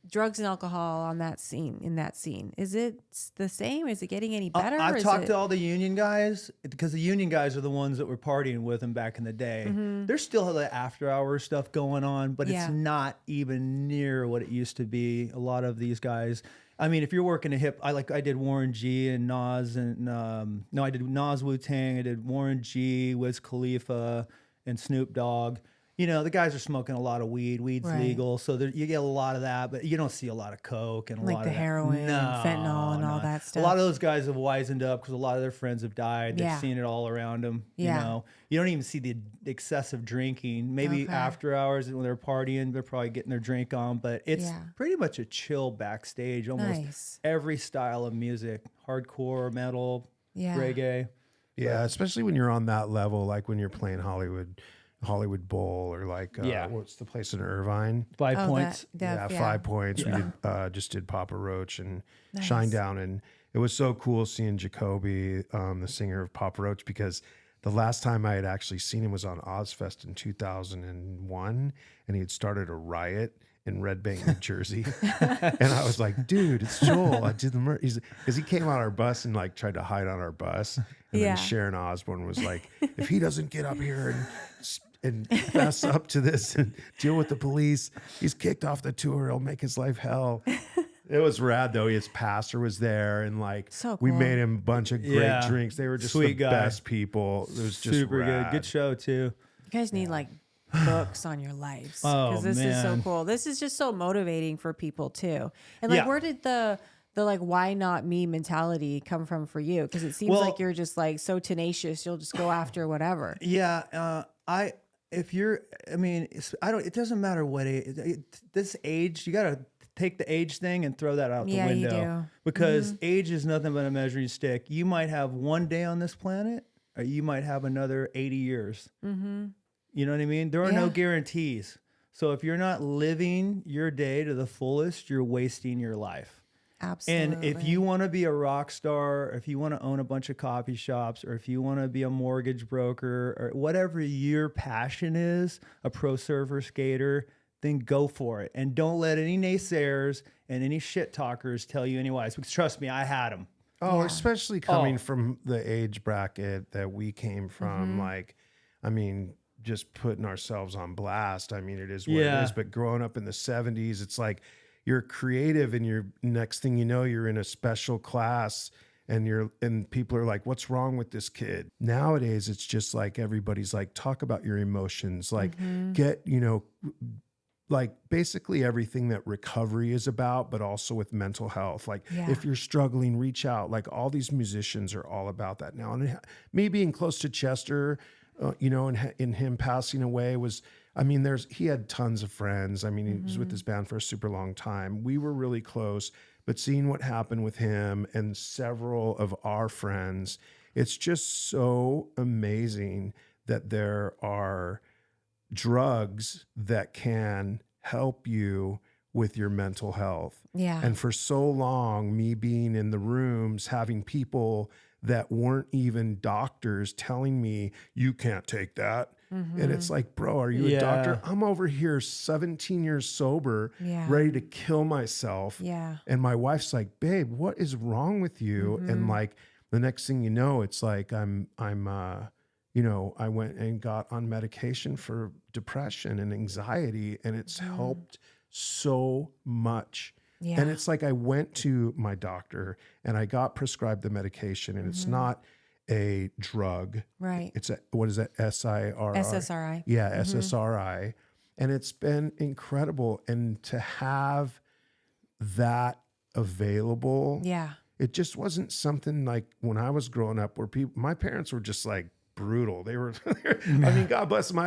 drugs and alcohol in that scene, is it the same? Is it getting any better? I've Is talked it- to all the union guys, because the union guys are the ones that were partying with him back in the day. There's still the after hours stuff going on, but Yeah. it's not even near what it used to be. A lot of these guys, I mean, if you're working I did Warren G and Nas, and I did Nas, Wu-Tang, I did Warren G, Wiz Khalifa, and Snoop Dogg. You know, the guys are smoking a lot of weed. Weed's Right. legal, so you get a lot of that, but you don't see a lot of coke and a Like lot the of that. heroin and fentanyl and all that stuff. A lot of those guys have wisened up because a lot of their friends have died. They've Yeah. seen it all around them. Yeah. You know, you don't even see the excessive drinking. Maybe Okay. after hours when they're partying, they're probably getting their drink on, but it's Yeah. pretty much a chill backstage. Almost Nice. every style of music, hardcore, metal, Yeah. reggae. Yeah, especially when you're on that level, like when you're playing Hollywood Bowl, or like Yeah. what's the place in Irvine? 5 Oh, points. Yeah, 5 points. Yeah. We just did Papa Roach and Nice. Shinedown, and it was so cool seeing Jacoby, the singer of Papa Roach, because the last time I had actually seen him was on Ozfest in 2001, and he had started a riot in Red Bank, New Jersey. And I was like, "Dude, it's Joel. I did the because he came on our bus and like tried to hide on our bus, and Yeah. then Sharon Osbourne was like, "If he doesn't get up here and fess up to this and deal with the police, he's kicked off the tour. He'll make his life hell." It was rad though. His pastor was there, and like So we cool. made him a bunch of great Yeah. drinks. They were just Sweet the guy. best people. It was just Super rad. good. Good show too. You guys need like books on your lives, Oh, because this is so man. cool. This is just so motivating for people too. And like, Yeah. where did the like why not me mentality come from for you? Because it seems Well- like you're just like so tenacious. You'll just go after whatever. Yeah, it doesn't matter what age, this age, you got to take the age thing and throw that out Yeah, the you window. do. Because age is nothing but a measuring stick. You might have one day on this planet, or you might have another 80 years. You know what I mean? There are no Yeah. guarantees. So if you're not living your day to the fullest, you're wasting your life. Absolutely. And if you want to be a rock star, or if you want to own a bunch of coffee shops, or if you want to be a mortgage broker, or whatever your passion is, a pro surfer, skater, then go for it. And don't let any naysayers and any shit talkers tell you otherwise. Because trust me, I had them. Oh, Yeah. especially coming Oh. from the age bracket that we came from. Like, I mean, just putting ourselves on blast. I mean, it is what Yeah. it is. But growing up in the 70s, it's like you're creative, and you're next thing you know, you're in a special class, and people are like, "What's wrong with this kid?" Nowadays, it's just like everybody's like, talk about your emotions, like get, like basically everything that recovery is about, but also with mental health. Like Yeah. if you're struggling, reach out. Like all these musicians are all about that now. And me being close to Chester, in him passing away was, I mean, he had tons of friends. I mean, he was with his band for a super long time. We were really close, but seeing what happened with him and several of our friends, it's just so amazing that there are drugs that can help you with your mental health. Yeah. And for so long, me being in the rooms, having people that weren't even doctors telling me, you can't take that. And it's like, bro, are you a doctor? I'm over here 17 years sober, ready to kill myself. Yeah. And my wife's like, babe, what is wrong with you? And like, the next thing you know, it's like, I went and got on medication for depression and anxiety, and it's helped so much. Yeah. And it's like, I went to my doctor and I got prescribed the medication, and it's not a drug. Right. It's what is that? SSRI. Yeah. SSRI. And it's been incredible. And to have that available. Yeah. It just wasn't something like when I was growing up where my parents were just like brutal. They were, I mean, God bless them.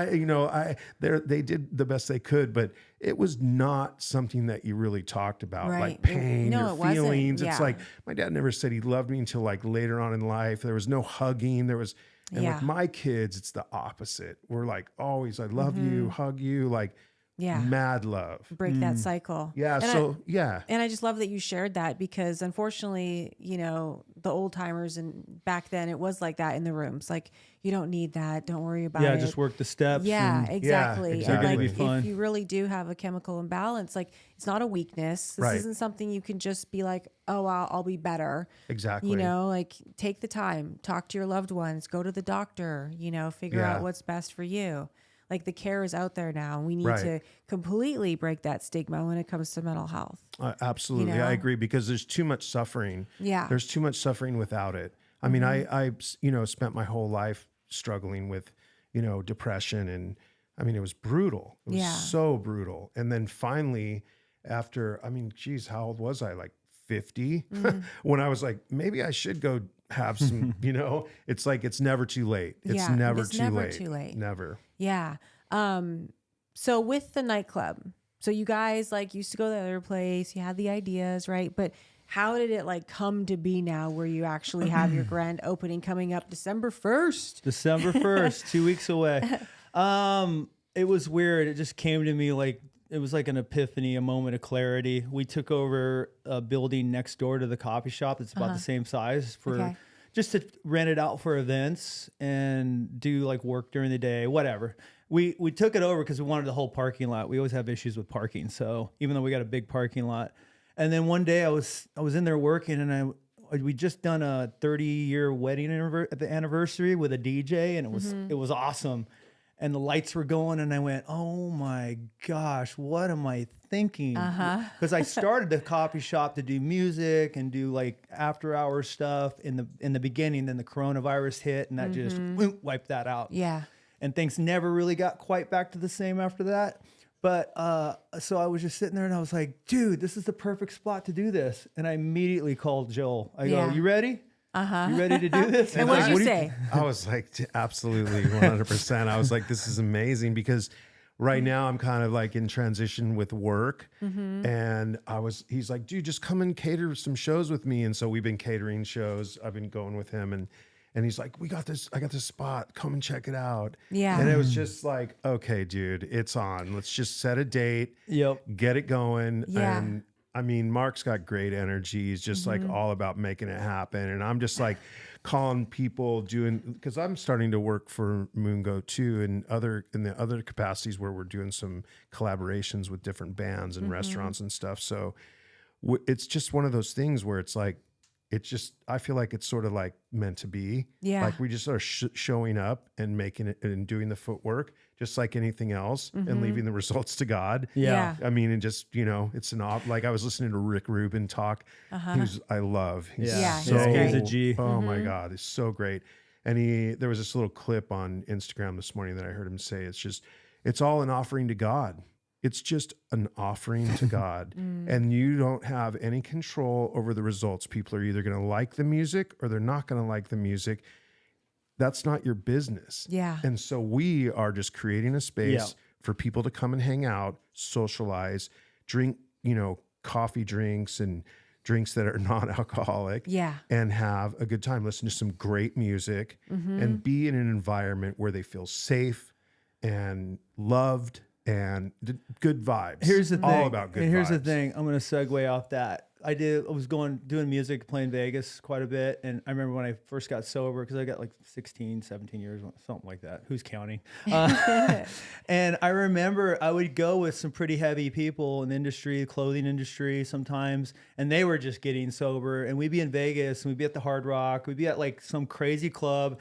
They did the best they could, but it was not something that you really talked about, like pain, your feelings. It's like, my dad never said he loved me until like later on in life. There was no hugging. And with my kids, it's the opposite. We're like always, I love you, hug you, like, mad love. Break that cycle. Yeah. And I just love that you shared that, because unfortunately, the old timers and back then it was like that in the rooms. Like, you don't need that. Don't worry about it. Yeah, just work the steps. Yeah, exactly. They're And gonna like, be fun. if you really do have a chemical imbalance, like, it's not a weakness. This isn't something you can just be like, oh, I'll be better. Exactly. Like, take the time, talk to your loved ones, go to the doctor, figure out what's best for you. Like, the care is out there now. We need to completely break that stigma when it comes to mental health. Absolutely. I agree, because there's too much suffering. Yeah. There's too much suffering without it. I mean, I spent my whole life struggling with, depression, and I mean, it was brutal. It was so brutal. And then finally, after, how old was I? Like 50? When I was like, maybe I should go have some, it's like, it's never too late. It's never too late. Never. Yeah. So with the nightclub, so you guys like used to go to the other place, you had the ideas, right? But how did it like come to be now where you actually have your grand opening coming up December 1st? December 1st, 2 weeks away. It was weird. It just came to me like, it was like an epiphany, a moment of clarity. We took over a building next door to the coffee shop that's about the same size just to rent it out for events and do like work during the day, whatever. We took it over because we wanted the whole parking lot. We always have issues with parking. So even though we got a big parking lot, and then one day I was in there working, and we just done a 30-year wedding anniversary with a DJ, and it was awesome. And the lights were going, and I went, oh my gosh, what am I thinking? Because I started the coffee shop to do music and do like after hours stuff in the beginning. Then the coronavirus hit, and that just wiped that out. Yeah. And things never really got quite back to the same after that. But so I was just sitting there, and I was like, dude, this is the perfect spot to do this. And I immediately called Joel. I go, you ready? You ready to do this? And what did you say? I was like, absolutely, 100%. I was like, this is amazing, because right now I'm kind of like in transition with work. And he's like, dude, just come and cater some shows with me. And so we've been catering shows. I've been going with him, and he's like, I got this spot. Come and check it out. Yeah. And it was just like, okay, dude, it's on. Let's just set a date. Get it going. Yeah. And I mean, Mark's got great energy. He's just like all about making it happen. And I'm just like calling people, because I'm starting to work for Moongo too, in the other capacities where we're doing some collaborations with different bands and restaurants and stuff. So it's just one of those things where it's like, I feel like it's sort of like meant to be. Yeah. Like we just are showing up and making it and doing the footwork, just like anything else, and leaving the results to God. Yeah. I mean, and just, it's like I was listening to Rick Rubin talk. He's a G. Oh my God. It's so great. And there was this little clip on Instagram this morning that I heard him say, it's all an offering to God. It's just an offering to God. And you don't have any control over the results. People are either going to like the music or they're not going to like the music. that's not your business. Yeah. And so we are just creating a space for people to come and hang out, socialize, drink, coffee drinks and drinks that are non-alcoholic. Yeah. And have a good time, listen to some great music and be in an environment where they feel safe and loved and good vibes. Here's the thing. All about good vibes. And here's the thing. I'm going to segue off that. I was doing music, playing Vegas quite a bit. And I remember when I first got sober, because I got like 16, 17 years, something like that. Who's counting? And I remember I would go with some pretty heavy people in the industry, clothing industry sometimes, and they were just getting sober. And we'd be in Vegas, and we'd be at the Hard Rock. We'd be at like some crazy club.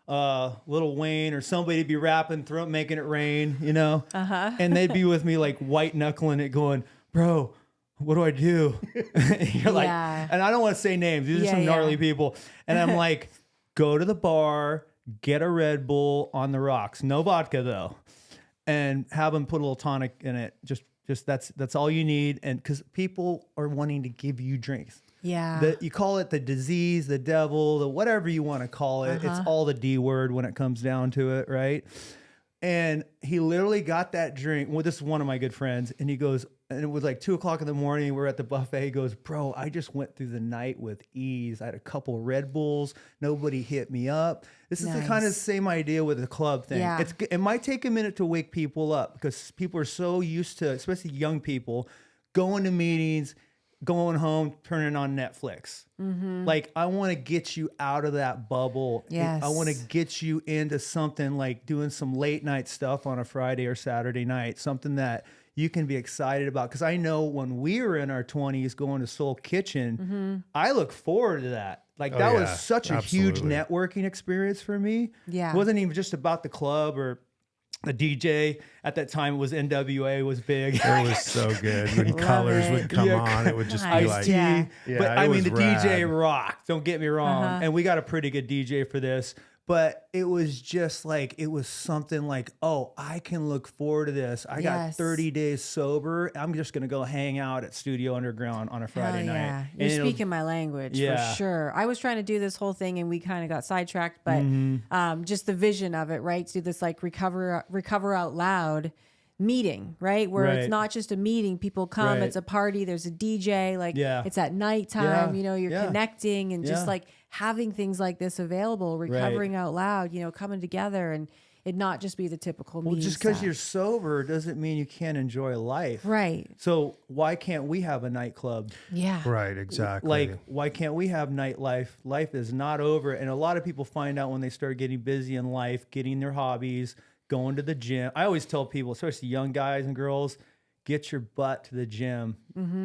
Lil Wayne or somebody would be rapping, making it rain, and they'd be with me like white knuckling it going, bro, what do I do? And you're like, and I don't want to say names. These are some gnarly people. And I'm like, go to the bar, get a Red Bull on the rocks. No vodka though. And have them put a little tonic in it. Just that's all you need. And because people are wanting to give you drinks. Yeah. You call it the disease, the devil, the whatever you want to call it. It's all the D word when it comes down to it, right? And he literally got that drink. Well, this is one of my good friends. And he goes, and it was like 2:00 in the morning. We're at the buffet. He goes, bro, I just went through the night with ease. I had a couple Red Bulls. Nobody hit me up. This is the kind of same idea with the club thing. Yeah. It might take a minute to wake people up because people are so used to, especially young people, going to meetings, going home, turning on Netflix. Like, I want to get you out of that bubble. Yes. I want to get you into something like doing some late night stuff on a Friday or Saturday night, something that you can be excited about. Because I know when we were in our 20s going to Soul Kitchen, I look forward to that. Like, that was such a huge networking experience for me. Yeah. It wasn't even just about the club or the DJ. At that time, it was NWA was big. It was so good. When colors would come on, it would just be like... Yeah. But I mean, the rad. DJ rocked. Don't get me wrong. And we got a pretty good DJ for this. But it was just like, it was something like, oh, I can look forward to this. I got 30 days sober. I'm just going to go hang out at Studio Underground on a Friday night. Yeah, you're speaking my language for sure. I was trying to do this whole thing and we kind of got sidetracked, but just the vision of it, right? To do this like recover out loud meeting, right? Where it's not just a meeting, people come, it's a party, there's a DJ, like it's at nighttime, you're connecting and just like having things like this available, recovering out loud, coming together and it not just be the typical meeting. Well, just because you're sober doesn't mean you can't enjoy life. Right. So why can't we have a nightclub? Yeah. Right, exactly. Like, why can't we have nightlife? Life is not over. And a lot of people find out when they start getting busy in life, getting their hobbies, going to the gym. I always tell people, especially young guys and girls, get your butt to the gym.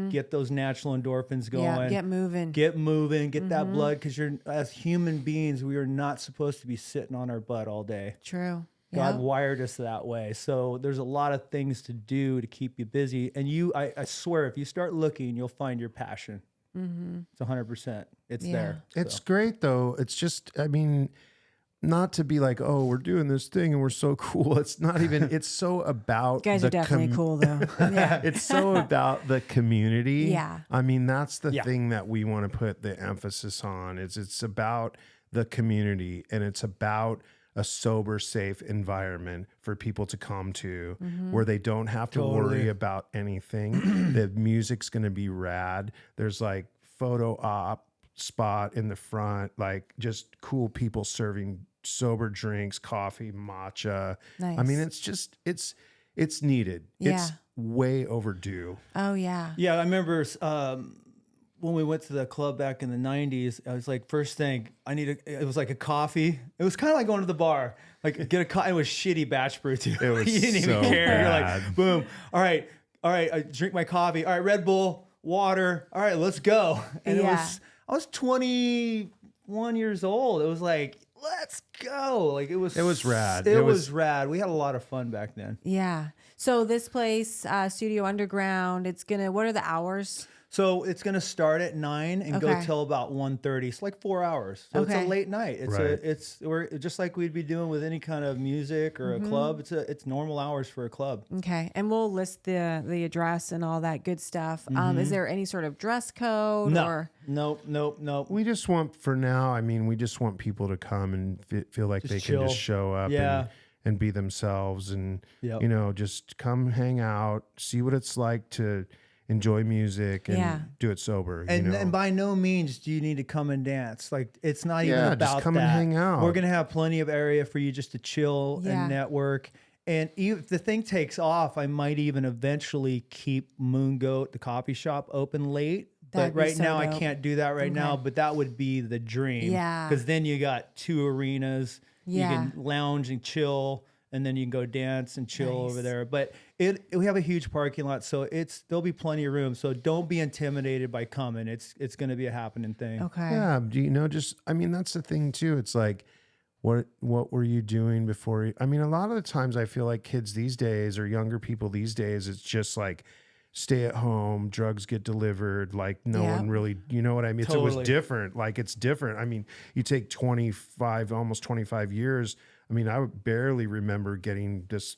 Get those natural endorphins going. Yeah, get moving. Get that blood, because as human beings, we are not supposed to be sitting on our butt all day. True. God wired us that way. So there's a lot of things to do to keep you busy. And I swear, if you start looking, you'll find your passion. It's 100%. It's there. It's great though. It's just, I mean, not to be like, oh, we're doing this thing and we're so cool. It's not even, it's so about you guys are definitely cool though. Yeah. It's so about the community. Yeah. I mean, that's the thing that we want to put the emphasis on. It's about the community and it's about a sober, safe environment for people to come to where they don't have to worry about anything. The music's going to be rad. There's like photo op spot in the front, like just cool people serving sober drinks, coffee, matcha. Nice. I mean, it's just, it's needed. It's way overdue. Oh yeah. Yeah. I remember when we went to the club back in the 90s, I was like, first thing it was like a coffee. It was kind of like going to the bar, like get a coffee. It was shitty batch brew too. It was you didn't so even care. bad. You're like, boom. All right. I drink my coffee. All right. Red Bull, water. All right, let's go. And I was 21 years old. It was like, let's go. Like it was rad. It was rad. We had a lot of fun back then. Yeah. So this place, Studio Underground, what are the hours? So it's going to start at 9 and go Okay. till about 1:30. It's like 4 hours. So it's a Okay. late night. It's Right. we're just like we'd be doing with any kind of music or a club. It's normal hours for a club. Okay. And we'll list the address and all that good stuff. Is there any sort of dress code No, or? nope. We just want, for now, I mean, we just want people to come and feel like they chill. can just show up and be themselves and, Yep. you know, just come hang out, see what it's like to enjoy music and do it sober. And by no means do you need to come and dance. Like, it's not even Yeah, about just come that. and hang out. We're going to have plenty of area for you just to chill and network. And if the thing takes off, I might even eventually keep Moon Goat, the coffee shop, open late. That'd But be right so now, dope. I can't do that right now. But that would be the dream. Yeah. Because then you got 2 arenas. Yeah. You can lounge and chill, and then you can go dance and chill Nice. over there. But we have a huge parking lot, so there'll be plenty of room. So don't be intimidated by coming. It's going to be a happening thing. Okay. Yeah, do you know, just, I mean, that's the thing too. It's like, what were you doing before? I mean, a lot of the times I feel like kids these days or younger people these days, it's just like stay at home, drugs get delivered. Like no one really, you know what I mean? It was Totally. different. Like it's different. I mean, you take 25, almost 25 years. I mean, I would barely remember getting this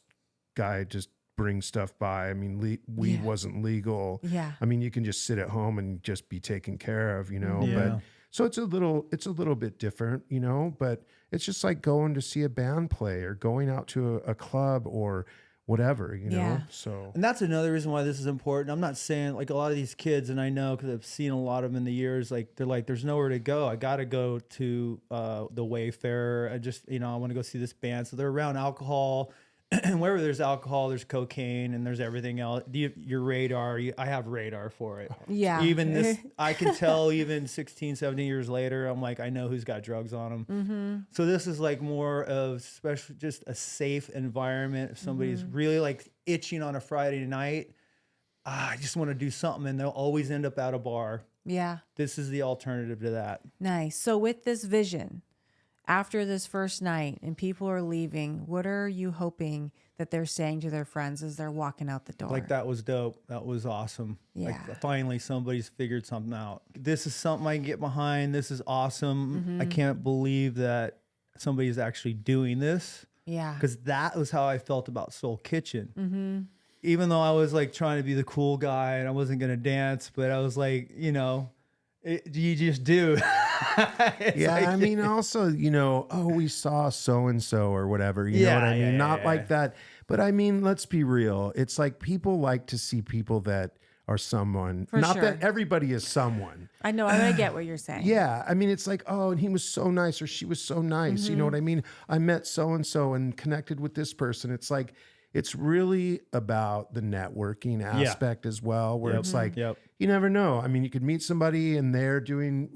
guy just bring stuff by. I mean, weed wasn't legal. Yeah. I mean, you can just sit at home and just be taken care of, you know, Yeah. but so it's a little bit different, you know, but it's just like going to see a band play or going out to a club or whatever, you know? Yeah. So And that's another reason why this is important. I'm not saying, like, a lot of these kids, and I know because I've seen a lot of them in the years, like they're like, there's nowhere to go. I got to go to the Wayfarer. I just, I want to go see this band. So they're around alcohol. And wherever there's alcohol, there's cocaine and there's everything else. Your radar, I have radar for it. Yeah. Even this, I can tell even 16, 17 years later, I'm like, I know who's got drugs on them. Mm-hmm. So this is like more of special, just a safe environment. If somebody's really like itching on a Friday night, I just want to do something, and they'll always end up at a bar. Yeah. This is the alternative to that. Nice. So with this vision, after this first night and people are leaving, what are you hoping that they're saying to their friends as they're walking out the door? Like, that was dope. That was awesome. Yeah. Like, finally somebody's figured something out. This is something I can get behind. This is awesome. I can't believe that somebody's actually doing this. Yeah. Because that was how I felt about Soul Kitchen. Even though I was like trying to be the cool guy and I wasn't going to dance, but I was like, you just do. yeah, like, I mean, also, we saw so-and-so or whatever, you know what I mean? Not like that. But I mean, let's be real. It's like people like to see people that are someone. For Not sure. that everybody is someone. I know. I get what you're saying. Yeah. I mean, it's like, oh, and he was so nice or she was so nice. You know what I mean? I met so-and-so and connected with this person. It's like, it's really about the networking aspect as well, where it's like, you never know. I mean, you could meet somebody and they're doing,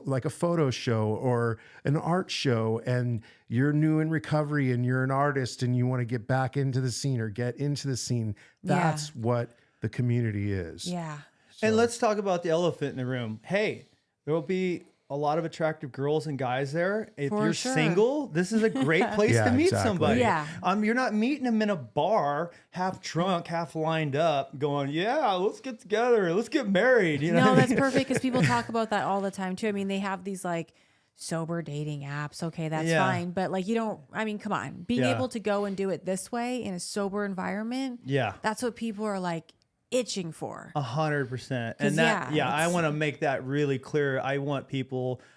like a photo show or an art show, and you're new in recovery and you're an artist and you want to get back into the scene or get into the scene. That's what the community is. Yeah. And let's talk about the elephant in the room. Hey, there will be a lot of attractive girls and guys there. If For you're sure. single, this is a great place to meet somebody. Yeah. You're not meeting them in a bar, half drunk, half lined up, going, yeah, let's get together, let's get married. You know No, what I that's mean? perfect because people talk about that all the time too. I mean, they have these like sober dating apps. Okay, that's fine. But like, come on. Being able to go and do it this way in a sober environment. Yeah. That's what people are like itching for. 100%. And I want to make that really clear.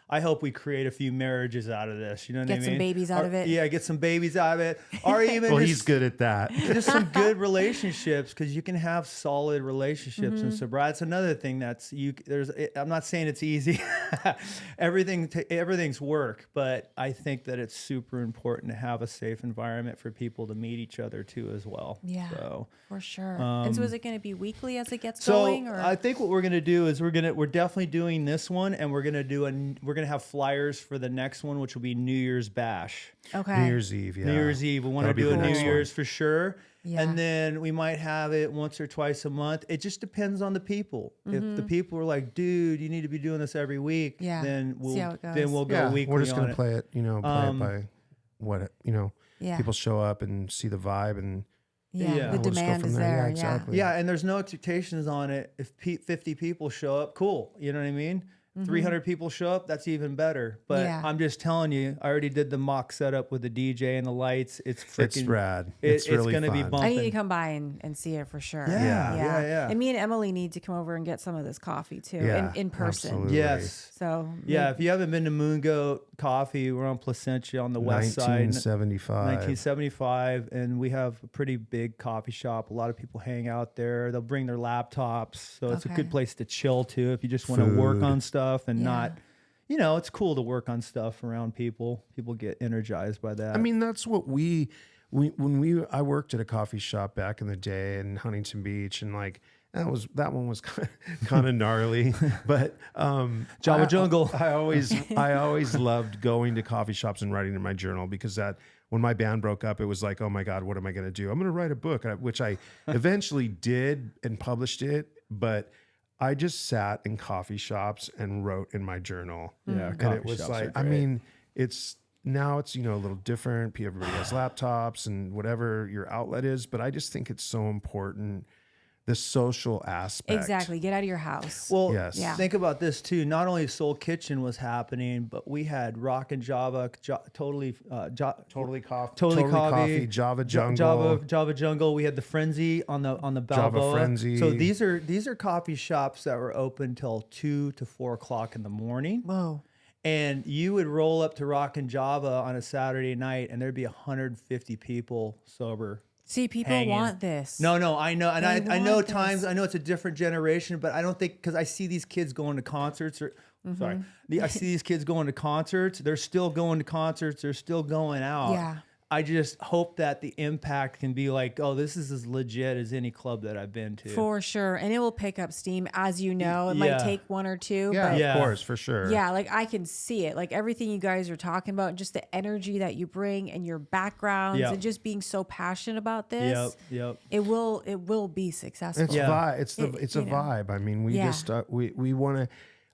I hope we create a few marriages out of this. You know what I mean? Get some babies out of it. Yeah, get some babies out of it. Or even Well, just, he's good at that. just some good relationships, because you can have solid relationships in sobriety. That's another thing I'm not saying it's easy. Everything's work, but I think that it's super important to have a safe environment for people to meet each other too as well. Yeah, So, for sure. And so is it going to be weekly as it gets so going? Or? I think what we're gonna do is we're definitely doing this one, and we're gonna have flyers for the next one, which will be New Year's Bash. Okay. New Year's Eve, yeah. New Year's Eve. We want to That'll be do a the New next Year's for sure. Yeah. And then we might have it once or twice a month. It just depends on the people. If the people are like, dude, you need to be doing this every week, Yeah. then See how it goes. we'll go Yeah, weekly we're just on gonna it. play it, play it by what Yeah. people show up and see the vibe, and Yeah. The We'll just go demand from is there. Yeah, there. exactly. Yeah, and there's no expectations on it. If 50 people show up, cool. You know what I mean? 300 people show up, that's even better. But Yeah. I'm just telling you, I already did the mock setup with the DJ and the lights. It's freaking It's rad. It's really going to be fun. bumping. I need to come by and see it for sure. Yeah. And me and Emily need to come over and get some of this coffee too in person. absolutely. Yes. So Yeah, if you haven't been to Moon Goat Coffee, we're on Placentia on the west side. 1975, and we have a pretty big coffee shop. A lot of people hang out there. They'll bring their laptops, so it's a good place to chill too if you just want to work on stuff and not, it's cool to work on stuff around people. People get energized by that. I mean, that's what I worked at a coffee shop back in the day in Huntington Beach, and like that one was kind of gnarly, but Java Jungle. I always loved going to coffee shops and writing in my journal, because when my band broke up, it was like, oh my God, what am I going to do? I'm going to write a book, which I eventually did and published it, but I just sat in coffee shops and wrote in my journal. Yeah, and coffee it was shops like, are great. now it's a little different. Everybody has laptops and whatever your outlet is, but I just think it's so important, the social aspect. exactly, get out of your house. Well, Yes. Yeah. think about this too. Not only Soul Kitchen was happening, but we had Rock and Java, Totally Coffee, Java Jungle. Java Jungle. We had the Frenzy on the Balboa. Frenzy. So these are coffee shops that were open till 2 to 4 o'clock in the morning. Whoa. And you would roll up to Rock and Java on a Saturday night, and there'd be 150 people sober. See, people hanging. want this. No, I know, and They I know want times. this. I know it's a different generation, but I don't think, because I see these kids going to concerts. I see these kids going to concerts. They're still going to concerts. They're still going out. Yeah. I just hope that the impact can be like, oh, this is as legit as any club that I've been to. For sure. And it will pick up steam, as you know. It might take one or two. Yeah, but of course, for sure. yeah, like I can see it. Like everything you guys are talking about, just the energy that you bring and your backgrounds Yep. and just being so passionate about this. Yep. It will be successful. It's Yeah. vibe. It's a vibe. I mean, we want to,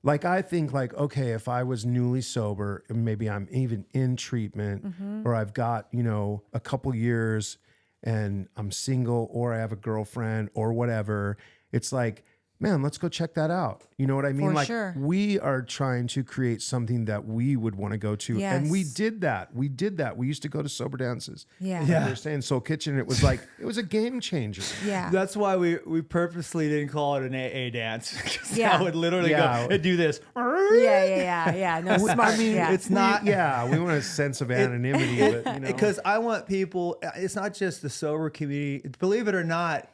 like, I think like, okay, if I was newly sober, maybe I'm even in treatment, or I've got, a couple years and I'm single, or I have a girlfriend or whatever. It's like, man, let's go check that out. You know what I mean? For like sure. we are trying to create something that we would want to go to. Yes. And we did that. We used to go to sober dances. Yeah. You understand? Soul Kitchen, it was like, it was a game changer. Yeah. That's why we purposely didn't call it an AA dance. 'Cause Yeah. I would literally Yeah. go and do this. Yeah. No, smart. I mean, yeah. it's not. We want a sense of anonymity, but Because I want people, it's not just the sober community. Believe it or not,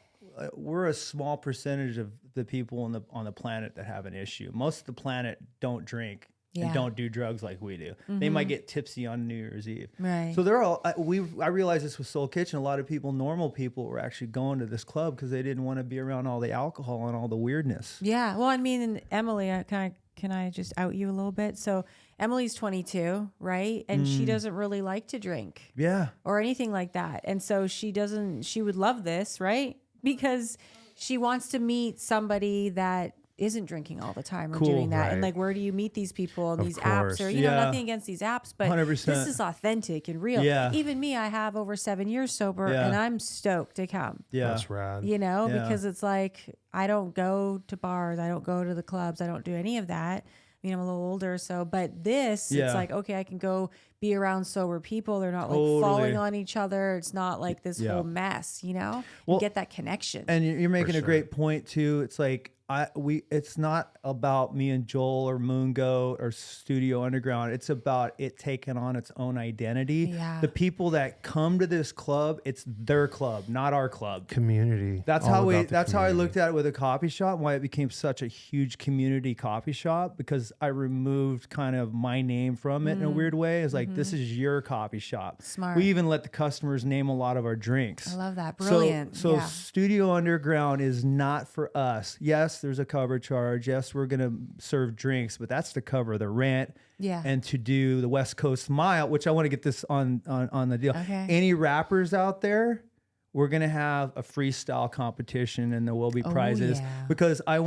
we're a small percentage of the people on the planet that have an issue. Most of the planet don't drink and don't do drugs like we do. They might get tipsy on New Year's Eve. Right. So they're all. I realized this with Soul Kitchen. A lot of people, normal people, were actually going to this club because they didn't want to be around all the alcohol and all the weirdness. Yeah. Well, I mean, and Emily, can I just out you a little bit? So Emily's 22, right? And she doesn't really like to drink. Yeah. Or anything like that. And so she would love this, right? Because she wants to meet somebody that isn't drinking all the time or doing that. Right. And like, where do you meet these people on these course. apps? Or, Yeah. nothing against these apps, but 100%. this is authentic and real. Yeah. Even me, I have over 7 years sober Yeah. and I'm stoked to come. Yeah. that's rad. Yeah. Because it's like, I don't go to bars, I don't go to the clubs, I don't do any of that. I mean, I'm a little older, but this, Yeah. it's like, okay, I can go be around sober people. They're not like Totally. falling on each other. It's not like this Yeah. whole mess, Well, you get that connection. And you're making a sure. great point too. It's like it's not about me and Joel or Moon Goat or Studio Underground. It's about it taking on its own identity. Yeah. The people that come to this club, it's their club, not our club. Community. That's All how about the that's how I community. looked at it with a coffee shop, why it became such a huge community coffee shop, because I removed kind of my name from it in a weird way. It's like, this is your coffee shop. Smart. We even let the customers name a lot of our drinks. I love that. Brilliant. So Yeah. Studio Underground is not for us. Yes, there's a cover charge. Yes, we're going to serve drinks, but that's to cover the rent. Yeah. And to do the West Coast Mile, which I want to get this on the deal. Okay. Any rappers out there, we're going to have a freestyle competition and there will be prizes yeah. because I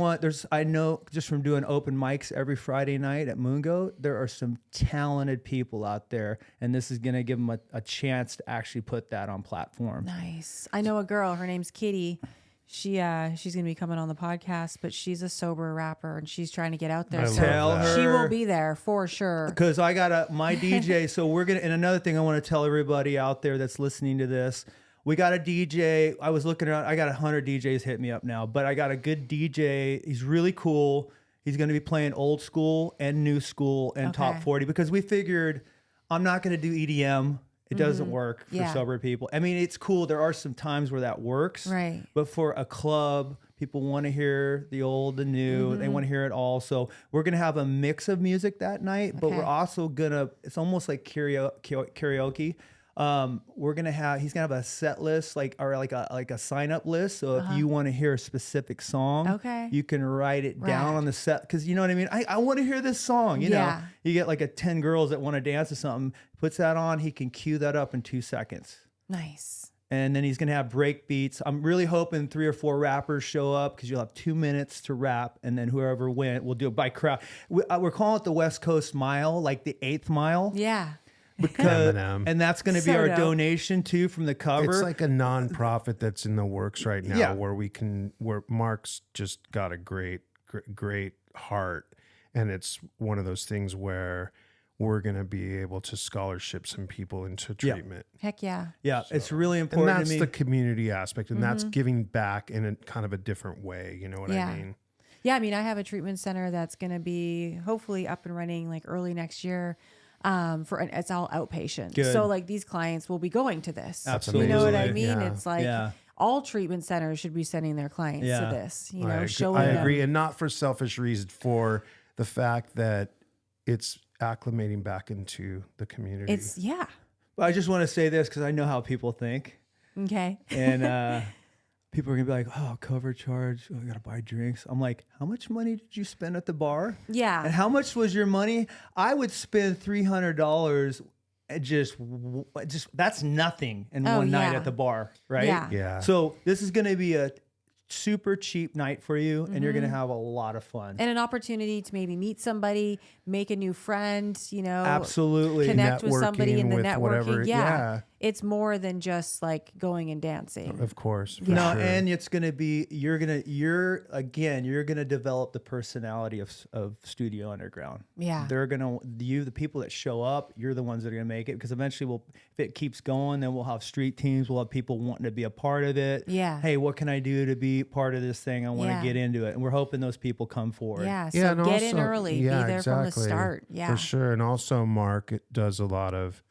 know just from doing open mics every Friday night at Moongoat, there are some talented people out there and this is going to give them a chance to actually put that on platform. Nice. I know a girl, her name's Kitty. She's going to be coming on the podcast, but she's a sober rapper and she's trying to get out there. I So Tell her. she will be there for sure. Because I got my DJ. So we're going to, and another thing I want to tell everybody out there that's listening to this, we got a DJ. I was looking around. I got 100 DJs hit me up now, but I got a good DJ. He's really cool. He's going to be playing old school and new school and top 40 because we figured I'm not going to do EDM. It doesn't work for sober people. I mean, it's cool. There are some times where that works. Right. But for a club, people want to hear the old, the new. They want to hear it all. So we're going to have a mix of music that night, but we're also going to, it's almost like karaoke. We're gonna have he's gonna have a set list like a sign up list. So if you want to hear a specific song, you can write it down on the set because you know what I mean. I want to hear this song. You know, you get like a 10 girls that want to dance to something. Puts that on. He can cue that up in 2 seconds. Nice. And then he's gonna have break beats. I'm really hoping 3 or 4 rappers show up because you'll have 2 minutes to rap, and then whoever wins, we'll do it by crowd. We're calling it the West Coast Mile, like the 8th mile. Yeah. Because Eminem. and that's going to be So our dope. donation too from the cover. It's like a nonprofit that's in the works right now, Yeah. where Mark's just got a great heart, and it's one of those things where we're going to be able to scholarship some people into treatment. Heck yeah. Yeah, it's really And important that's to me. the community aspect, and that's giving back in a kind of a different way. You know what I mean? Yeah, I mean, I have a treatment center that's going to be hopefully up and running like early next year. It's all outpatient. Good. So like these clients will be going to this. Absolutely. You know what I mean? Yeah. It's like all treatment centers should be sending their clients to this, you know, showing I them. agree, and not for selfish reasons, for the fact that it's acclimating back into the community. It's But I just want to say this because I know how people think, okay. and people are gonna be like, "Oh, cover charge. Oh, I gotta buy drinks." I'm like, "How much money did you spend at the bar? Yeah. And how much was your money?" I would spend $300. Just that's nothing in one night at the bar, right? Yeah. So this is gonna be a super cheap night for you, and you're gonna have a lot of fun. And an opportunity to maybe meet somebody, make a new friend, you know, Absolutely. connect with somebody in the with networking. whatever, yeah. It's more than just like going and dancing. Of course. For No, sure. and it's gonna be you're gonna develop the personality of Studio Underground. Yeah. They're gonna the people that show up, you're the ones that are gonna make it because eventually if it keeps going, then we'll have street teams, we'll have people wanting to be a part of it. Yeah. Hey, what can I do to be part of this thing? I want to Yeah. get into it. And we're hoping those people come forward. Yeah. So Yeah, and get in also- early. yeah, be there from the exactly, start. Yeah. for sure. And also, Mark does a lot of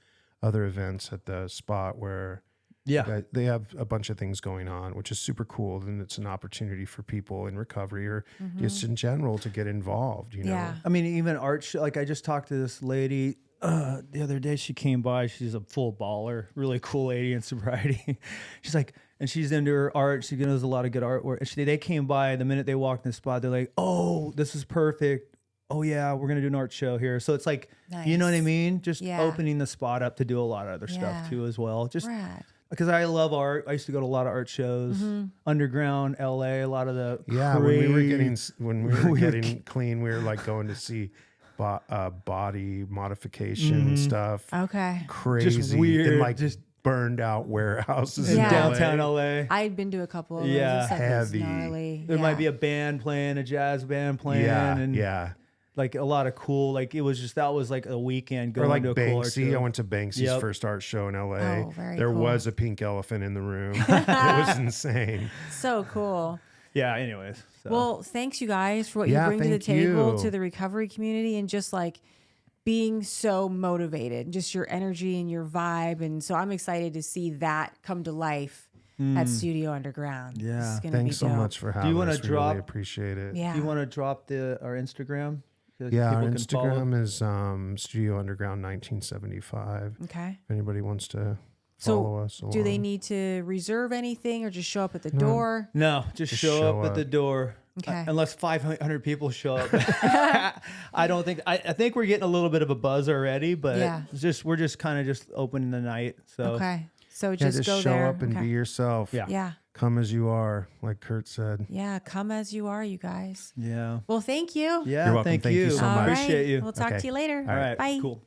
other events at the spot where they have a bunch of things going on, which is super cool. And it's an opportunity for people in recovery or just in general to get involved. You know, Yeah. I mean, even art show, like I just talked to this lady the other day. She came by. She's a full baller, really cool lady in sobriety. She's like, and she's into her art. She knows a lot of good artwork. And they came by the minute they walked in the spot. They're like, "Oh, this is perfect. Oh yeah, we're gonna do an art show here." So it's like, you know what I Nice. mean? Just Yeah. opening the spot up to do a lot of other Yeah. stuff too as well. Just Rad. because I love art. I used to go to a lot of art shows, underground LA, a lot of the yeah. When we were we were getting clean, we were like going to see body modification stuff. Okay. Crazy, weird, and like just burned out warehouses in Yeah. downtown LA. I had been to a couple of those. Yeah. This stuff is Heavy. gnarly. There Yeah. might be a band playing, a jazz band playing, and like a lot of cool. Like it was just that was like a weekend Or going like to a cool art Banksy. show. I went to Banksy's Yep. first art show in LA. Oh, very there cool. was a pink elephant in the room. It was insane. So cool. Yeah. Anyways. So. Well, thanks you guys for what Yeah, you bring to the thank table you. to the recovery community and just like being so motivated, just your energy and your vibe. And so I'm excited to see that come to life at Studio Underground. Yeah. This is gonna Thanks be so dope. much for having wanna us. We drop- really appreciate it. Yeah. Do you want to drop our Instagram? So Yeah, our people can follow? Instagram is Studio Underground 1975. Okay. If anybody wants to So follow us along. do they need to reserve anything or just show up at the door? No, just show up at the door. Okay. Unless 500 people show up. I don't think. I think we're getting a little bit of a buzz already, but Yeah. we're just kind of just opening the night. So Okay. So just go show there. up and be yourself. Yeah. Yeah. Come as you are, like Kurt said. Yeah. Come as you are, you guys. Yeah. Well, thank you. Yeah. You're welcome. Thank you so All much. right. Appreciate you. We'll talk Okay. to you later. All right. Bye. Cool.